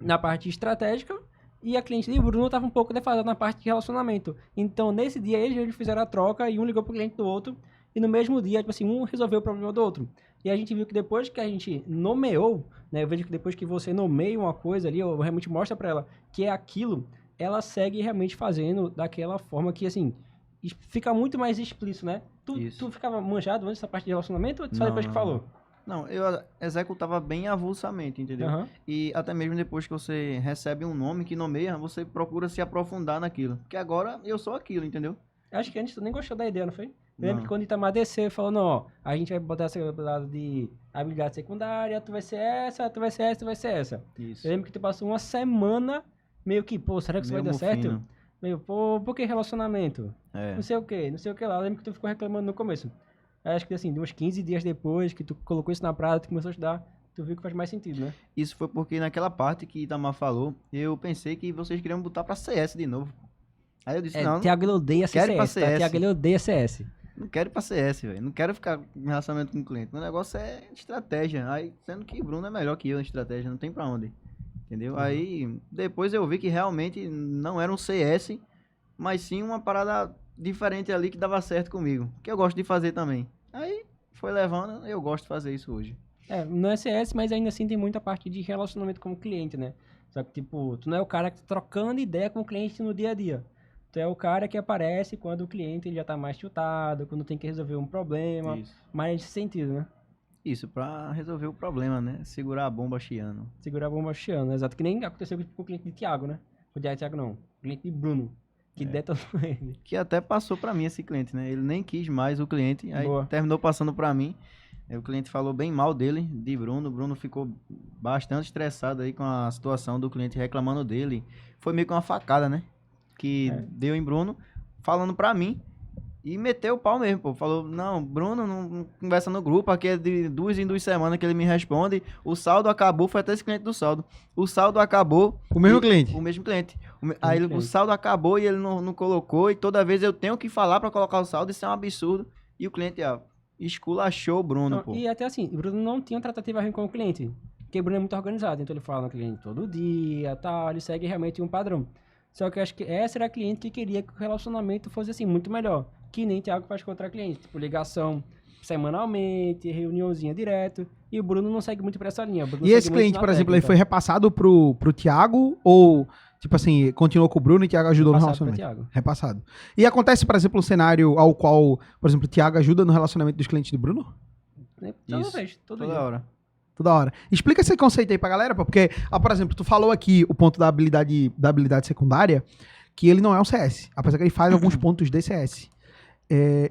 na parte estratégica e a cliente de Bruno tava um pouco defasada na parte de relacionamento. Então, nesse dia, eles fizeram a troca e um ligou pro cliente do outro e no mesmo dia, tipo assim, um resolveu o problema do outro. E a gente viu que depois que a gente nomeou, né, eu vejo que depois que você nomeia uma coisa ali, ou realmente mostra para ela que é aquilo, ela segue realmente fazendo daquela forma que, assim, fica muito mais explícito, né? Tu ficava manjado antes dessa parte de relacionamento ou só depois que falou? Não, eu executava bem avulsamente, entendeu? Uhum. E até mesmo depois que você recebe um nome que nomeia, você procura se aprofundar naquilo. Porque agora eu sou aquilo, entendeu? Acho que antes tu nem gostou da ideia, não foi? Lembra que quando o Itamar desceu, falou, não, ó, a gente vai botar essa lado de habilidade secundária, tu vai ser essa, tu vai ser essa, tu vai ser essa. Isso. Eu lembro que tu passou uma semana meio que, será que isso vai dar certo? Meio, por que relacionamento? É. Não sei o que lá. Eu lembro que tu ficou reclamando no começo. Acho que assim, de uns 15 dias depois que tu colocou isso na prática, começou a estudar, tu viu que faz mais sentido, né? Isso foi porque naquela parte que Itamar falou, eu pensei que vocês queriam botar pra CS de novo. Aí eu disse, não, Thiago ele odeia quero ir pra CS, tá? CS. Thiago ele odeia CS. Não quero ir pra CS, velho. Não quero ficar em relacionamento com o cliente. Meu negócio é estratégia. Aí, sendo que Bruno é melhor que eu em estratégia, não tem pra onde. Entendeu? Aí, depois eu vi que realmente não era um CS, mas sim uma parada diferente ali que dava certo comigo. Que eu gosto de fazer também. Aí, foi levando, eu gosto de fazer isso hoje. Não é CS, mas ainda assim tem muita parte de relacionamento com o cliente, né? Só que, tipo, tu não é o cara que tá trocando ideia com o cliente no dia a dia. Tu é o cara que aparece quando o cliente ele já tá mais tiltado, quando tem que resolver um problema. Isso. Mais nesse sentido, né? Isso, pra resolver o problema, né? Segurar a bomba chiando. Segurar a bomba chiando. Exato, que nem aconteceu com o cliente de Thiago, né? O de Thiago não. O cliente de Bruno, que detonou ele. Que até passou pra mim esse cliente, né? Ele nem quis mais o cliente, aí Boa. terminou passando pra mim. Aí o cliente falou bem mal dele, de Bruno. O Bruno ficou bastante estressado aí com a situação do cliente reclamando dele. Foi meio que uma facada, né? Que deu em Bruno, falando pra mim. E meteu o pau mesmo, pô. Falou, não, Bruno não conversa no grupo, aqui é de 2 em 2 semanas que ele me responde. O saldo acabou, foi até esse cliente do saldo. O saldo acabou. O mesmo cliente? O mesmo cliente. Aí o saldo acabou e ele não colocou. E toda vez eu tenho que falar pra colocar o saldo, isso é um absurdo. E o cliente, esculachou o Bruno, Não, pô. e até assim, o Bruno não tinha tratativa ruim com o cliente. Porque o Bruno é muito organizado, então ele fala no cliente todo dia, tal, ele segue realmente um padrão. Só que eu acho que essa era a cliente que queria que o relacionamento fosse assim, muito melhor. Que nem Thiago faz com outra cliente. Tipo, ligação semanalmente, reuniãozinha direto. E o Bruno não segue muito pra essa linha. E esse cliente, por exemplo, ele foi repassado pro Thiago ou, tipo assim, continuou com o Bruno e o Thiago ajudou no relacionamento? Repassado. E acontece, por exemplo, um cenário ao qual, por exemplo, o Thiago ajuda no relacionamento dos clientes do Bruno? Toda vez, toda hora. Toda hora. Explica esse conceito aí pra galera, pô, porque, por exemplo, tu falou aqui o ponto da habilidade secundária, que ele não é um CS, apesar que ele faz alguns pontos de CS.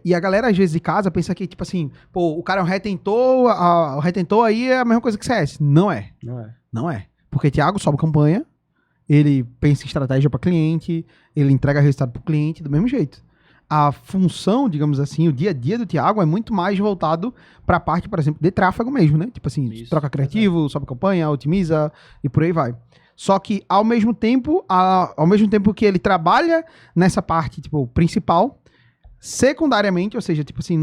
E a galera, às vezes, de casa, pensa que, tipo assim, pô, o cara é um retentor, o retentor aí é a mesma coisa que CS. Não é. Não é. Porque Thiago sobe campanha, ele pensa em estratégia para cliente, ele entrega resultado pro cliente do mesmo jeito. A função, digamos assim, o dia a dia do Thiago é muito mais voltado para a parte, por exemplo, de tráfego mesmo, né? Tipo assim, isso, troca criativo, sobe campanha, otimiza e por aí vai. Só que, ao mesmo tempo que ele trabalha nessa parte, tipo, principal, secundariamente, ou seja, tipo assim,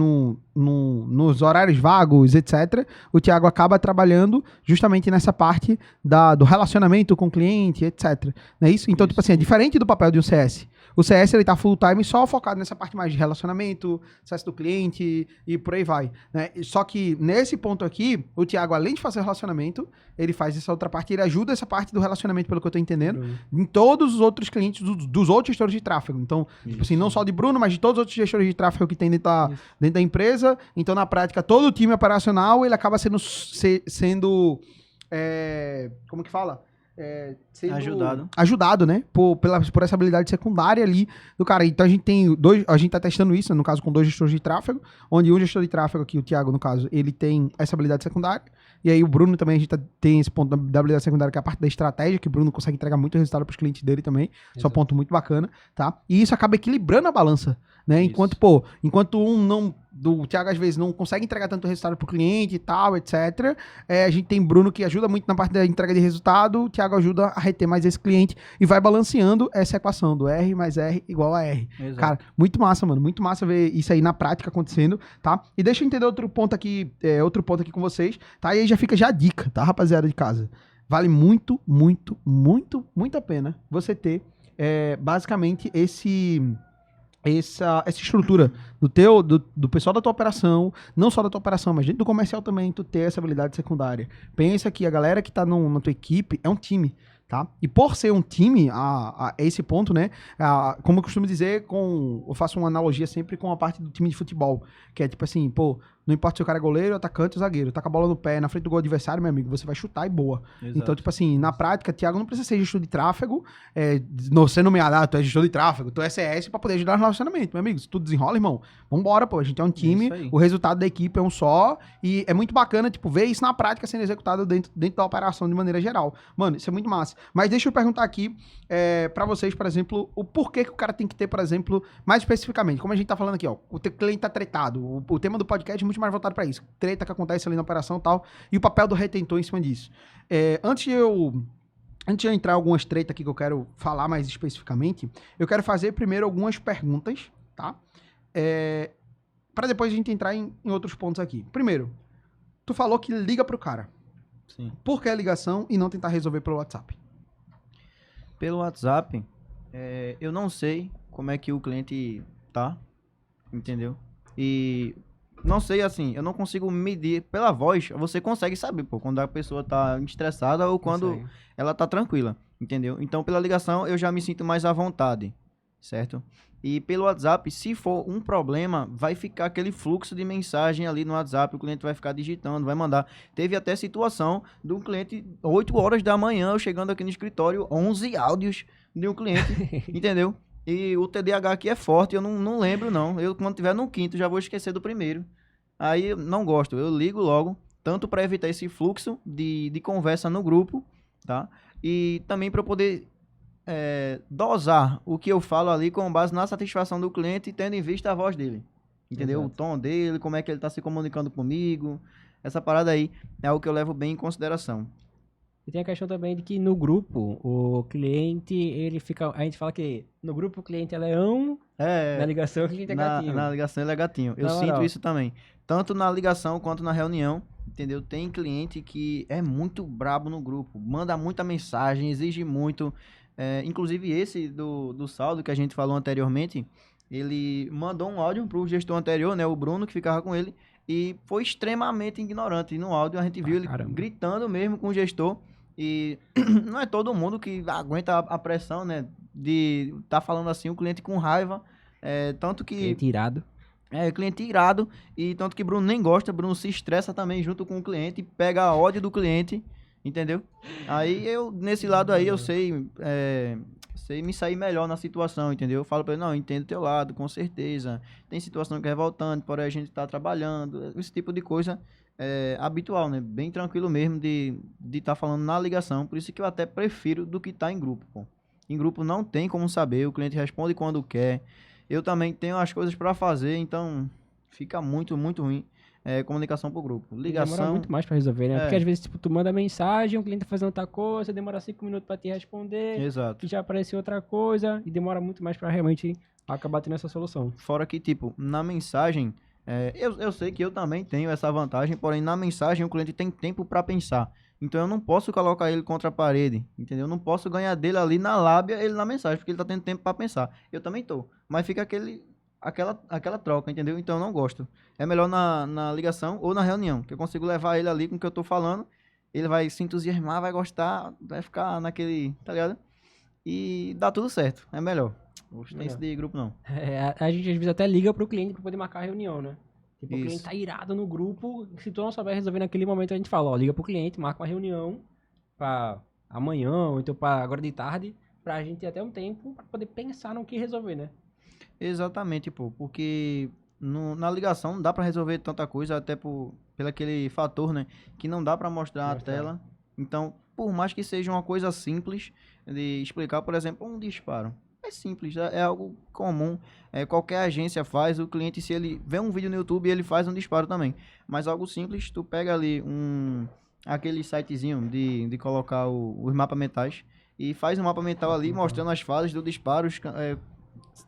nos horários vagos, etc., o Thiago acaba trabalhando justamente nessa parte do relacionamento com o cliente, etc. Não é isso? Então, tipo assim, é diferente do papel de um CS. O CS, ele tá full time só focado nessa parte mais de relacionamento, acesso do cliente e por aí vai, né? Só que nesse ponto aqui, o Thiago, além de fazer relacionamento, ele faz essa outra parte, ele ajuda essa parte do relacionamento, pelo que eu tô entendendo, em todos os outros clientes dos outros gestores de tráfego. Então, tipo assim, não só de Bruno, mas de todos os outros gestores de tráfego que tem dentro da empresa. Então, na prática, todo o time operacional, ele acaba sendo como que fala? Sendo ajudado, né? Por essa habilidade secundária ali do cara. Então a gente tá testando isso, no caso, com 2 gestores de tráfego, onde um gestor de tráfego aqui, o Thiago, no caso, ele tem essa habilidade secundária. E aí o Bruno também, a gente tem esse ponto da habilidade secundária, que é a parte da estratégia, que o Bruno consegue entregar muito resultado pros clientes dele também. Isso é um ponto muito bacana, tá? E isso acaba equilibrando a balança, né? Enquanto do Thiago às vezes não consegue entregar tanto resultado pro cliente e tal, etc. A gente tem Bruno que ajuda muito na parte da entrega de resultado, o Thiago ajuda a reter mais esse cliente e vai balanceando essa equação do R mais R igual a R. Exato. Cara, muito massa, mano, muito massa ver isso aí na prática acontecendo, tá? E deixa eu entender outro ponto aqui com vocês, tá? E aí já fica a dica, tá, rapaziada de casa? Vale muito, muito, muito, muito a pena você ter, basicamente, essa estrutura do pessoal da tua operação, não só da tua operação, mas dentro do comercial também, tu ter essa habilidade secundária. Pensa que a galera que tá na tua equipe é um time, tá? E por ser um time, a esse ponto, né, como eu costumo dizer, eu faço uma analogia sempre com a parte do time de futebol, que é tipo assim, pô, não importa se o cara é goleiro, atacante ou zagueiro, tá com a bola no pé, na frente do gol adversário, meu amigo, você vai chutar e boa. Exato. Então, tipo assim, na prática, Thiago não precisa ser gestor de tráfego, ser nomeado, tu é gestor de tráfego, tu é CS pra poder ajudar no relacionamento, meu amigo, se tudo desenrola, irmão, vambora, pô, a gente é um time, o resultado da equipe é um só, e é muito bacana, tipo, ver isso na prática sendo executado dentro da operação de maneira geral. Mano, isso é muito massa. Mas deixa eu perguntar aqui pra vocês, por exemplo, o porquê que o cara tem que ter, por exemplo, mais especificamente, como a gente tá falando aqui, ó, o teu cliente tá tretado, o tema do podcast é muito mais voltado pra isso, treta que acontece ali na operação e tal, e o papel do retentor em cima disso. Antes de eu entrar em algumas tretas aqui que eu quero falar mais especificamente, eu quero fazer primeiro algumas perguntas, tá? pra depois a gente entrar em outros pontos aqui. Primeiro, tu falou que liga pro cara. Sim. Por que a ligação e não tentar resolver pelo WhatsApp? Pelo WhatsApp, eu não sei como é que o cliente tá, entendeu? E não sei, assim, eu não consigo medir pela voz. Você consegue saber, pô, quando a pessoa tá estressada ou quando ela tá tranquila, entendeu? Então, pela ligação, eu já me sinto mais à vontade, certo? E pelo WhatsApp, se for um problema, vai ficar aquele fluxo de mensagem ali no WhatsApp, o cliente vai ficar digitando, vai mandar. Teve até situação do cliente, 8 horas da manhã, eu chegando aqui no escritório, 11 áudios de um cliente, entendeu? E o TDAH aqui é forte, eu não lembro não. Eu, quando tiver no quinto, já vou esquecer do primeiro. Aí, eu não gosto, eu ligo logo, tanto para evitar esse fluxo de conversa no grupo, tá? E também para eu poder dosar o que eu falo ali com base na satisfação do cliente, tendo em vista a voz dele. Entendeu? Exato. O tom dele, como é que ele tá se comunicando comigo. Essa parada aí é algo que eu levo bem em consideração. E tem a questão também de que no grupo, o cliente, ele fica... A gente fala que no grupo o cliente é leão, na ligação o cliente é gatinho. Na ligação ele é gatinho. Eu Na sinto moral. isso também. Tanto na ligação quanto na reunião. Entendeu? Tem cliente que é muito brabo no grupo. Manda muita mensagem, exige muito. Inclusive esse do saldo que a gente falou anteriormente, ele mandou um áudio pro gestor anterior, né? O Bruno, que ficava com ele, e foi extremamente ignorante. E no áudio a gente viu ele Caramba. gritando mesmo com o gestor. E não é todo mundo que aguenta a pressão, né? De tá falando assim, o cliente com raiva. Tanto que... Cliente irado. cliente irado. E tanto que Bruno nem gosta. Bruno se estressa também junto com o cliente. Pega ódio do cliente. Entendeu? Aí eu, nesse lado aí, eu sei me sair melhor na situação, entendeu? Eu falo pra ele, não, eu entendo o teu lado, com certeza. Tem situação que é revoltante, porém a gente tá trabalhando. Esse tipo de coisa é habitual, né? Bem tranquilo mesmo de tá falando na ligação. Por isso que eu até prefiro do que tá em grupo, pô. Em grupo não tem como saber, o cliente responde quando quer. Eu também tenho as coisas pra fazer, então fica muito, muito ruim. Comunicação por grupo. Demora Ligação... muito mais pra resolver, né? Porque às vezes, tipo, tu manda mensagem, o cliente tá fazendo outra coisa, demora 5 minutos pra te responder, Exato. e já apareceu outra coisa, e demora muito mais pra realmente acabar tendo essa solução. Fora que, tipo, na mensagem, eu sei que eu também tenho essa vantagem, porém, na mensagem o cliente tem tempo pra pensar. Então, eu não posso colocar ele contra a parede, entendeu? Eu não posso ganhar dele ali na lábia, ele na mensagem, porque ele tá tendo tempo pra pensar. Eu também tô. Mas fica aquela troca, entendeu? Então, eu não gosto. É melhor na ligação ou na reunião, que eu consigo levar ele ali com o que eu tô falando, ele vai se entusiasmar, vai gostar, vai ficar naquele, tá ligado? E dá tudo certo, é melhor. Não tem isso de grupo, não. A gente às vezes até liga pro cliente pra poder marcar a reunião, né? Tipo, o Isso. cliente tá irado no grupo, se tu não souber resolver naquele momento, a gente fala, ó, liga pro cliente, marca uma reunião pra amanhã, ou então pra agora de tarde, pra gente ter até um tempo pra poder pensar no que resolver, né? Exatamente, pô, porque na ligação não dá pra resolver tanta coisa, até pelo aquele fator, né, que não dá pra mostrar a tela. Então, por mais que seja uma coisa simples de explicar, por exemplo, um disparo. É simples, é algo comum, qualquer agência faz, o cliente, se ele vê um vídeo no YouTube, ele faz um disparo também. Mas algo simples, tu pega ali aquele sitezinho de colocar os mapas mentais e faz um mapa mental ali, mostrando as fases do disparo,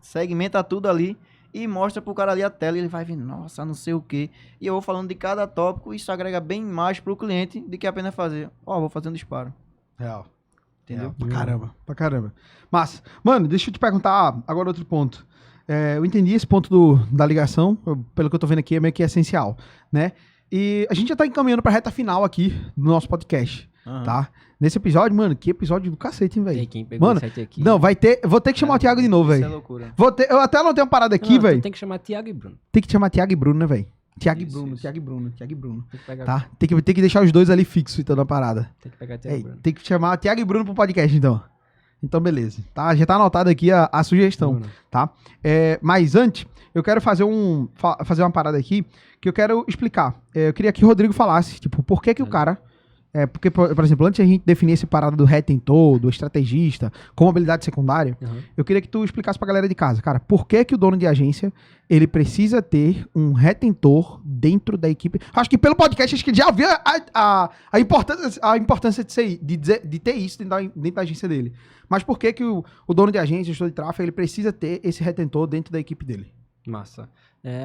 segmenta tudo ali e mostra pro cara ali a tela e ele vai ver, nossa, não sei o que. E eu vou falando de cada tópico, isso agrega bem mais pro cliente do que apenas fazer, vou fazer um disparo. Real. Entendeu? Pra caramba. Mas, mano, deixa eu te perguntar agora outro ponto. Eu entendi esse ponto da ligação, pelo que eu tô vendo aqui, é meio que essencial, né? E a gente já tá encaminhando pra reta final aqui do nosso podcast, tá? Nesse episódio, mano, que episódio do cacete, hein, velho? Quem pegou Mano, o site aqui? não, vou ter que chamar o Thiago de novo, Isso é velho. loucura. Eu até anotei uma parada aqui, Não, velho. tu tem que chamar Thiago e Bruno. Tem que chamar Thiago e Bruno, né, velho? Thiago e Isso, Bruno, isso. Thiago e Bruno, Thiago e Bruno. Tem que pegar, Tá? Tem que deixar os dois ali fixos, então, na parada. tem que pegar Thiago e Ei, Bruno. tem que chamar Thiago e Bruno pro podcast, então. Então, beleza. Tá? Já tá anotado aqui a sugestão, Bruno. tá? Mas antes, eu quero fazer uma parada aqui que eu quero explicar. Eu queria que o Rodrigo falasse, tipo, por que o cara... porque, por exemplo, antes de a gente definir essa parada do retentor, do estrategista, como habilidade secundária, eu queria que tu explicasse pra galera de casa, cara, por que o dono de agência, ele precisa ter um retentor dentro da equipe? Acho que pelo podcast, acho que ele já viu a importância de ter isso dentro da agência dele. Mas por que o dono de agência, gestor de tráfego, ele precisa ter esse retentor dentro da equipe dele? Massa.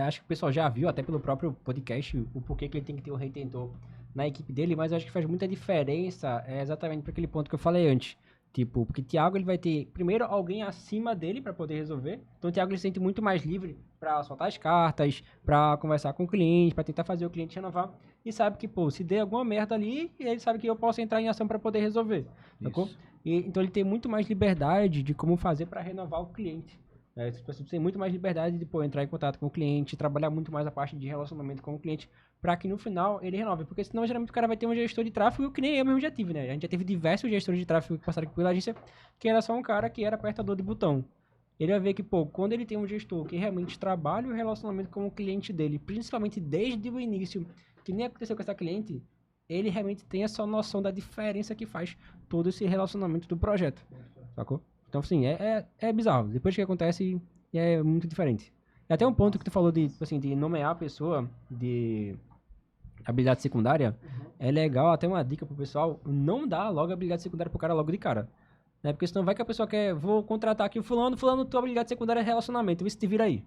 Acho que o pessoal já viu, até pelo próprio podcast, o porquê que ele tem que ter um retentor na equipe dele, mas eu acho que faz muita diferença exatamente para aquele ponto que eu falei antes. Tipo, porque o Thiago ele vai ter, primeiro, alguém acima dele para poder resolver. Então o Thiago ele se sente muito mais livre para soltar as cartas, para conversar com o cliente, para tentar fazer o cliente renovar. E sabe que, pô, se der alguma merda ali, ele sabe que eu posso entrar em ação para poder resolver. Sacou? Então ele tem muito mais liberdade de como fazer para renovar o cliente. Você tem muito mais liberdade de entrar em contato com o cliente, trabalhar muito mais a parte de relacionamento com o cliente, para que no final ele renove. Porque senão, geralmente, o cara vai ter um gestor de tráfego que nem eu mesmo já tive, né? A gente já teve diversos gestores de tráfego que passaram aqui pela agência, que era só um cara que era apertador de botão. Ele vai ver que, quando ele tem um gestor que realmente trabalha o relacionamento com o cliente dele, principalmente desde o início, que nem aconteceu com essa cliente, ele realmente tem essa noção da diferença que faz todo esse relacionamento do projeto. Sacou? Então, assim, é bizarro. Depois que acontece, é muito diferente. E até um ponto que tu falou de, tipo assim, de nomear a pessoa de habilidade secundária, é legal, até uma dica pro pessoal, não dá logo habilidade secundária pro cara logo de cara. Né? Porque senão vai que a pessoa quer, vou contratar aqui o fulano, tua habilidade secundária é relacionamento, vê se te vira aí.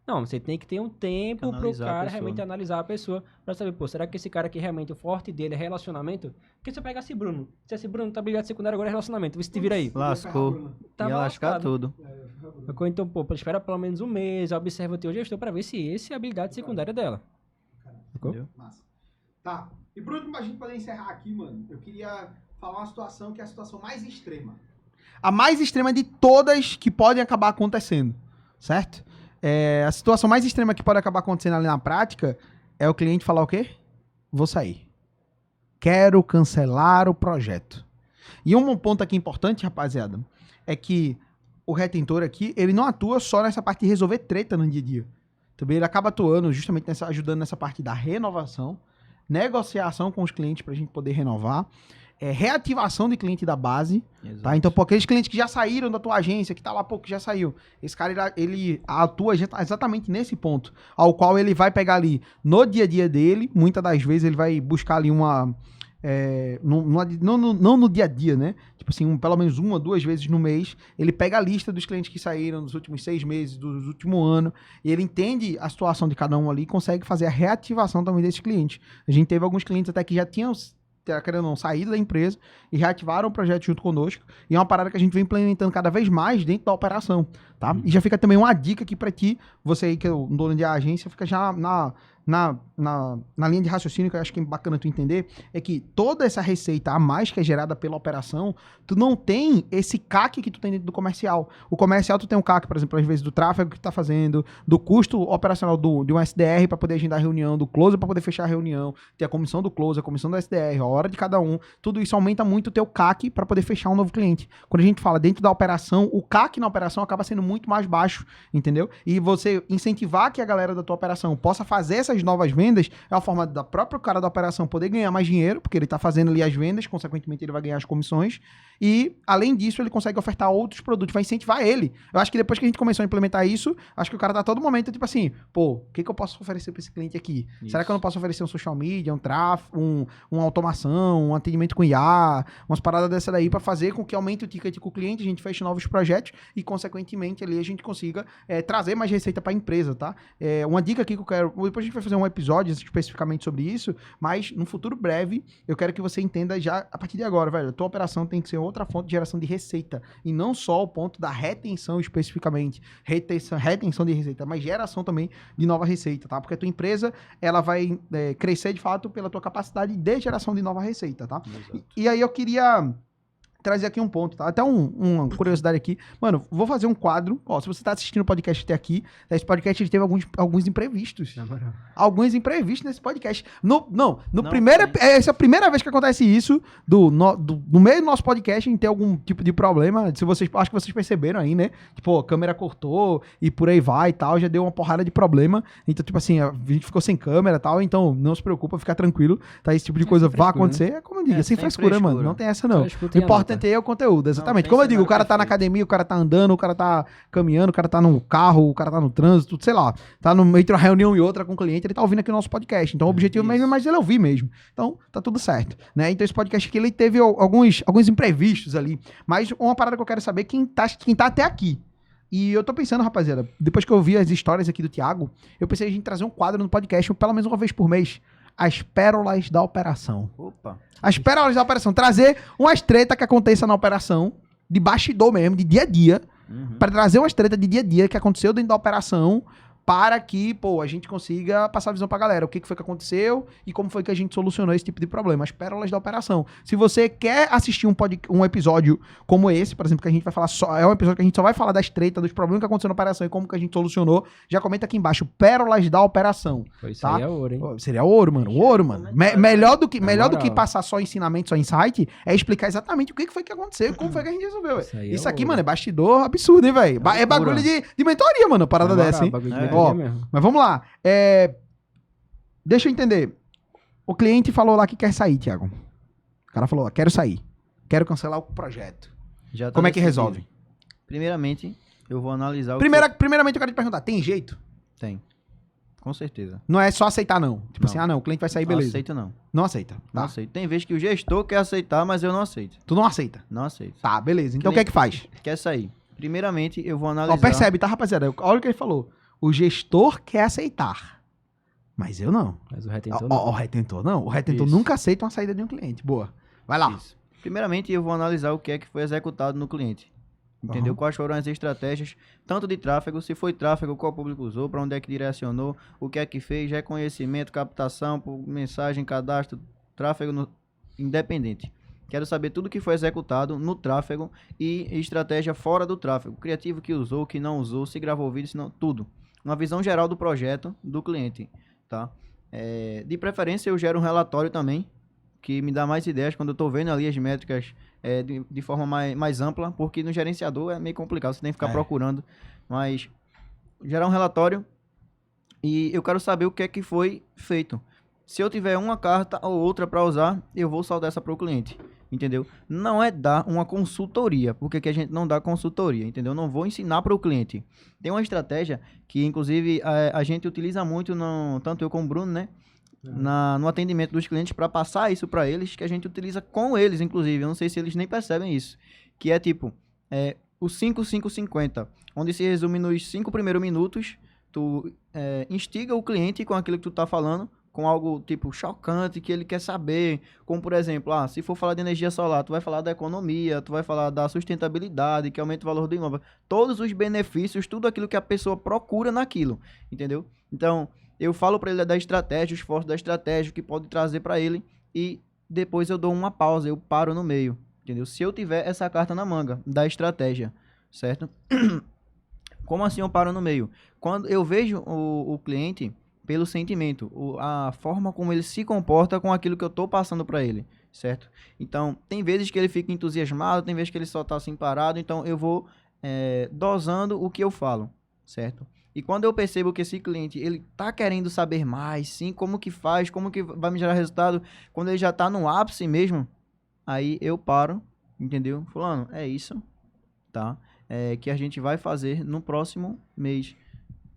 Não, você tem que ter um tempo pro cara realmente analisar a pessoa, pra saber, será que esse cara aqui realmente, o forte dele é relacionamento? Porque se eu pegasse Bruno, se esse Bruno tá habilidade secundária, agora é relacionamento, vê se te vira aí. Lascou. Tá Ia lascar tudo. Então, espera pelo menos um mês, observa o teu gestor pra ver se esse é a habilidade secundária dela. Massa. Tá. E por último, pra gente poder encerrar aqui, mano, eu queria falar uma situação que é a situação mais extrema. A mais extrema de todas que podem acabar acontecendo, certo? A situação mais extrema que pode acabar acontecendo ali na prática é o cliente falar o quê? Vou sair. Quero cancelar o projeto. E um ponto aqui importante, rapaziada, é que o retentor aqui, ele não atua só nessa parte de resolver treta no dia a dia. Também ele acaba atuando justamente ajudando nessa parte da renovação, negociação com os clientes para a gente poder renovar, reativação de cliente da base, tá? Então, aqueles clientes que já saíram da tua agência, que tá lá, que já saiu, esse cara, ele atua exatamente nesse ponto, ao qual ele vai pegar ali no dia a dia dele, muitas das vezes ele vai buscar ali não no dia a dia, né? Tipo assim, pelo menos 1 ou 2 vezes no mês, ele pega a lista dos clientes que saíram nos últimos 6 meses, dos últimos anos, e ele entende a situação de cada um ali e consegue fazer a reativação também desses clientes. A gente teve alguns clientes até que já tinham querendo não, saído da empresa e reativaram o projeto junto conosco. E é uma parada que a gente vem implementando cada vez mais dentro da operação, tá? E já fica também uma dica aqui pra ti, você aí que é o dono de agência, fica já na linha de raciocínio que eu acho que é bacana tu entender, é que toda essa receita a mais que é gerada pela operação, tu não tem esse CAC que tu tem dentro do comercial. O comercial tu tem um CAC, por exemplo, às vezes do tráfego que tu tá fazendo, do custo operacional de um SDR para poder agendar a reunião, do closer para poder fechar a reunião, tem a comissão do closer, a comissão do SDR, a hora de cada um, tudo isso aumenta muito o teu CAC para poder fechar um novo cliente. Quando a gente fala dentro da operação, o CAC na operação acaba sendo muito mais baixo, entendeu? E você incentivar que a galera da tua operação possa fazer essas novas vendas, é uma forma da própria cara da operação poder ganhar mais dinheiro, porque ele tá fazendo ali as vendas, consequentemente ele vai ganhar as comissões, e além disso ele consegue ofertar outros produtos, vai incentivar ele. Eu acho que depois que a gente começou a implementar isso, acho que o cara tá a todo momento tipo assim, o que eu posso oferecer para esse cliente aqui? Isso. Será que eu não posso oferecer um social media, um tráfego, uma automação, um atendimento com IA, umas paradas dessa daí para fazer com que aumente o ticket com o cliente, a gente feche novos projetos e consequentemente ali a gente consiga trazer mais receita para a empresa, tá? Uma dica aqui que eu quero, depois a gente vai fazer um episódio especificamente sobre isso, mas no futuro breve, eu quero que você entenda já a partir de agora, velho, a tua operação tem que ser outra fonte de geração de receita, e não só o ponto da retenção especificamente, retenção de receita, mas geração também de nova receita, tá? Porque a tua empresa, ela vai crescer de fato pela tua capacidade de geração de nova receita, tá? E aí eu queria trazer aqui um ponto, tá? Até uma curiosidade aqui. Mano, vou fazer um quadro. Ó, se você tá assistindo o podcast até aqui, esse podcast ele teve alguns imprevistos. Alguns imprevistos nesse podcast. Essa é a primeira vez que acontece isso, no meio do nosso podcast, em ter algum tipo de problema. Acho que vocês perceberam aí, né? Tipo, a câmera cortou e por aí vai e tal, já deu uma porrada de problema. Então, tipo assim, a gente ficou sem câmera e tal, então não se preocupa, fica tranquilo, tá? Esse tipo de coisa vai acontecer. Né? Como eu digo, sem frescura, mano. Não tem essa, não. O importante é o conteúdo, exatamente. Como eu digo, o cara tá na academia, o cara tá andando, o cara tá caminhando, o cara tá no carro, o cara tá no trânsito, sei lá. Tá no meio de uma reunião e outra com o cliente, ele tá ouvindo aqui o nosso podcast. Então o objetivo mesmo é mais ele ouvir mesmo. Então tá tudo certo, né? Então esse podcast aqui, ele teve alguns imprevistos ali. Mas uma parada que eu quero saber, quem tá até aqui. E eu tô pensando, rapaziada, depois que eu vi as histórias aqui do Thiago, eu pensei em a gente trazer um quadro no podcast, pelo menos uma vez por mês. As pérolas da operação. Opa. As pérolas da operação. Trazer umas tretas que aconteça na operação, de bastidor mesmo, de dia a dia. Para trazer umas tretas de dia a dia que aconteceu dentro da operação, para que, pô, a gente consiga passar a visão pra galera. O que foi que aconteceu e como foi que a gente solucionou esse tipo de problema. As pérolas da operação. Se você quer assistir um episódio como esse, por exemplo, que a gente vai falar só... É um episódio que a gente só vai falar das tretas, dos problemas que aconteceram na operação e como que a gente solucionou. Já comenta aqui embaixo. Pérolas da operação. Isso tá? aí é ouro, hein? Pô, seria ouro, mano. Ouro, mano. Melhor do que passar só ensinamento, só insight, é explicar exatamente o que foi que aconteceu e como foi que a gente resolveu. Isso aqui, mano, é bastidor absurdo, hein, velho? É bagulho de mentoria, mano, parada dessa, hein? Ó, mas vamos lá. Deixa eu entender. O cliente falou lá que quer sair, Thiago. O cara falou, quero sair. Quero cancelar o projeto. Já tá Como é que decidido. resolve? Primeiramente, eu vou analisar Primeiramente, eu quero te perguntar, tem jeito? Tem. Com certeza. Não é só aceitar, não. Tipo Não. assim, o cliente vai sair, Não beleza. aceito, não. Não aceita. Não Tá. aceito. Tem vezes que o gestor quer aceitar, mas eu não aceito. Tu não aceita. Não aceito. Tá, beleza. Então o que é que faz? Quer sair. Primeiramente, eu vou analisar... Ó, percebe, tá, rapaziada? Olha o que ele falou. O gestor quer aceitar. Mas eu não. Mas o retentor O retentor não. O retentor Isso. nunca aceita uma saída de um cliente. Boa. Vai lá. Isso. Primeiramente, eu vou analisar o que é que foi executado no cliente. Entendeu? Uhum. Quais foram as estratégias, tanto de tráfego, se foi tráfego, qual público usou, para onde é que direcionou, o que é que fez, reconhecimento, captação, por mensagem, cadastro, tráfego independente. Quero saber tudo que foi executado no tráfego e estratégia fora do tráfego. Criativo que usou, que não usou, se gravou vídeo, se não, tudo. Uma visão geral do projeto do cliente, tá? De preferência, eu gero um relatório também, que me dá mais ideias quando eu estou vendo ali as métricas de forma mais ampla, porque no gerenciador é meio complicado, você tem que ficar procurando, mas gerar um relatório e eu quero saber o que é que foi feito. Se eu tiver uma carta ou outra para usar, eu vou saldar essa para o cliente, entendeu? Não é dar uma consultoria, porque que a gente não dá consultoria, entendeu? Não vou ensinar para o cliente. Tem uma estratégia que, inclusive, a gente utiliza muito, tanto eu como o Bruno, né? No atendimento dos clientes, para passar isso para eles, que a gente utiliza com eles, inclusive. Eu não sei se eles nem percebem isso. Que é tipo, o 5-5-50, onde se resume nos 5 primeiros minutos, tu instiga o cliente com aquilo que tu tá falando, com algo tipo chocante, que ele quer saber, como por exemplo, se for falar de energia solar, tu vai falar da economia, tu vai falar da sustentabilidade, que aumenta o valor do imóvel, todos os benefícios, tudo aquilo que a pessoa procura naquilo, entendeu? Então, eu falo para ele da estratégia, os esforços da estratégia, o que pode trazer para ele, e depois eu dou uma pausa, eu paro no meio, entendeu? Se eu tiver essa carta na manga da estratégia, certo? Como assim eu paro no meio? Quando eu vejo o cliente pelo sentimento, a forma como ele se comporta com aquilo que eu tô passando para ele, certo? Então, tem vezes que ele fica entusiasmado, tem vezes que ele só tá assim parado, então eu vou dosando o que eu falo, certo? E quando eu percebo que esse cliente, ele tá querendo saber mais, sim, como que faz, como que vai me gerar resultado, quando ele já tá no ápice mesmo, aí eu paro, entendeu? Fulano, é isso, tá? Que a gente vai fazer no próximo mês,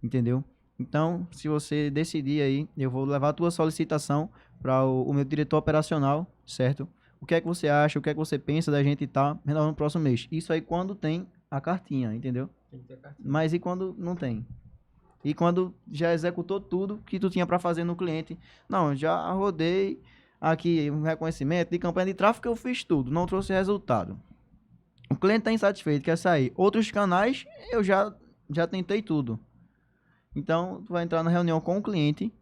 entendeu? Então, se você decidir aí, eu vou levar a tua solicitação para o meu diretor operacional, certo? O que é que você acha, o que é que você pensa da gente estar renovando no próximo mês? Isso aí quando tem a cartinha, entendeu? Tem que ter a cartinha. Mas e quando não tem? E quando já executou tudo que tu tinha para fazer no cliente? Não, já rodei aqui um reconhecimento de campanha de tráfego, eu fiz tudo, não trouxe resultado. O cliente está insatisfeito, quer sair. Outros canais, eu já tentei tudo. Então, tu vai entrar na reunião com o cliente,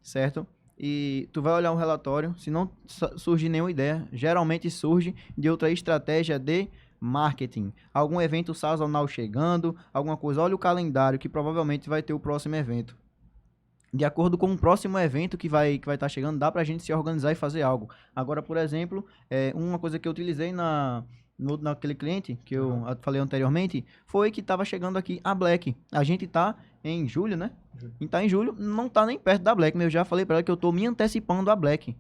certo? E tu vai olhar um relatório, se não surgir nenhuma ideia, geralmente surge de outra estratégia de marketing. Algum evento sazonal chegando, alguma coisa. Olha o calendário que provavelmente vai ter o próximo evento. De acordo com o próximo evento que vai estar chegando, dá pra gente se organizar e fazer algo. Agora, por exemplo, uma coisa que eu utilizei naquele cliente que eu falei anteriormente, foi que estava chegando aqui a Black. A gente tá em julho, né? E tá em julho, não tá nem perto da Black, mas eu já falei para ela que eu tô me antecipando a Black.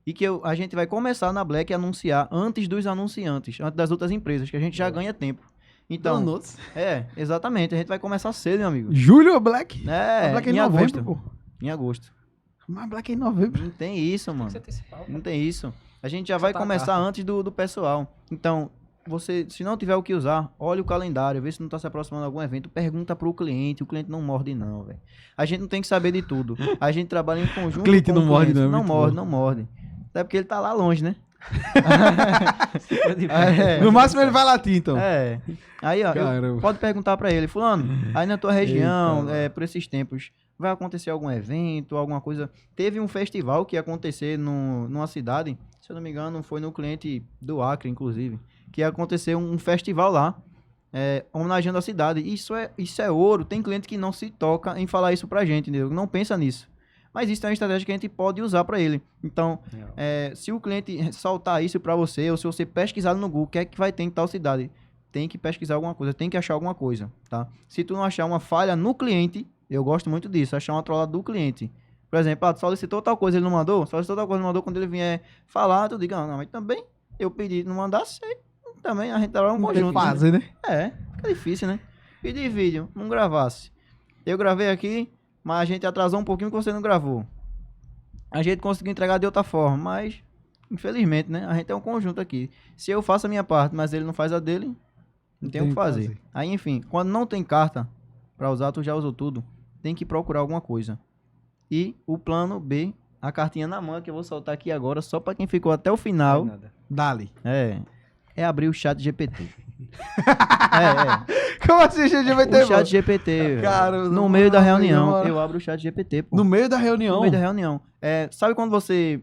E que a gente vai começar na Black a anunciar antes dos anunciantes, antes das outras empresas, que a gente já ganha tempo. Então, exatamente, a gente vai começar cedo, meu amigo. Julho ou Black? A Black é em agosto. novembro, pô. Em agosto. Mas Black é em novembro. Não tem isso, mano. Tem que ser antecipado, Não tem isso. A gente já Só vai tá a começar carta. antes do pessoal. Então, você, se não tiver o que usar, olha o calendário, vê se não tá se aproximando de algum evento, pergunta pro cliente, o cliente não morde não, velho. A gente não tem que saber de tudo. A gente trabalha em conjunto. O cliente não morde, cliente. não, é Não muito morde, bom. não morde. Até porque ele tá lá longe, né? No máximo ele vai latir, então. É. Aí, ó, Caramba. pode perguntar pra ele, fulano, aí na tua região, Eita, por esses tempos, vai acontecer algum evento, alguma coisa? Teve um festival que ia acontecer numa cidade, se eu não me engano, foi no cliente do Acre, inclusive, que ia acontecer um festival lá, homenageando a cidade. Isso é ouro. Tem cliente que não se toca em falar isso pra gente, entendeu? Não pensa nisso. Mas isso é uma estratégia que a gente pode usar para ele. Então, se o cliente soltar isso para você, ou se você pesquisar no Google, o que é que vai ter em tal cidade? Tem que pesquisar alguma coisa, tem que achar alguma coisa, tá? Se tu não achar uma falha no cliente, eu gosto muito disso, achar uma trollada do cliente. Por exemplo, tu solicitou tal coisa, ele não mandou? Solicitou tal coisa, ele não mandou, quando ele vier falar, tu diga, não, mas também eu pedi, não mandasse, também a gente trabalha um conjunto. Fazer, né? Fica difícil, né? Pedir vídeo, não gravasse. Eu gravei aqui, mas a gente atrasou um pouquinho que você não gravou. A gente conseguiu entregar de outra forma, mas infelizmente, né? A gente é um conjunto aqui. Se eu faço a minha parte, mas ele não faz a dele, não tem o que fazer. Aí, enfim, quando não tem carta pra usar, tu já usou tudo, tem que procurar alguma coisa. E o plano B, a cartinha na mão, que eu vou soltar aqui agora, só pra quem ficou até o final, Dali. é abrir o chat GPT. Como assim, GPT? O chat GPT, Cara, no meio da reunião, demora. eu abro o chat GPT, pô. No meio da reunião? No meio da reunião. Sabe quando você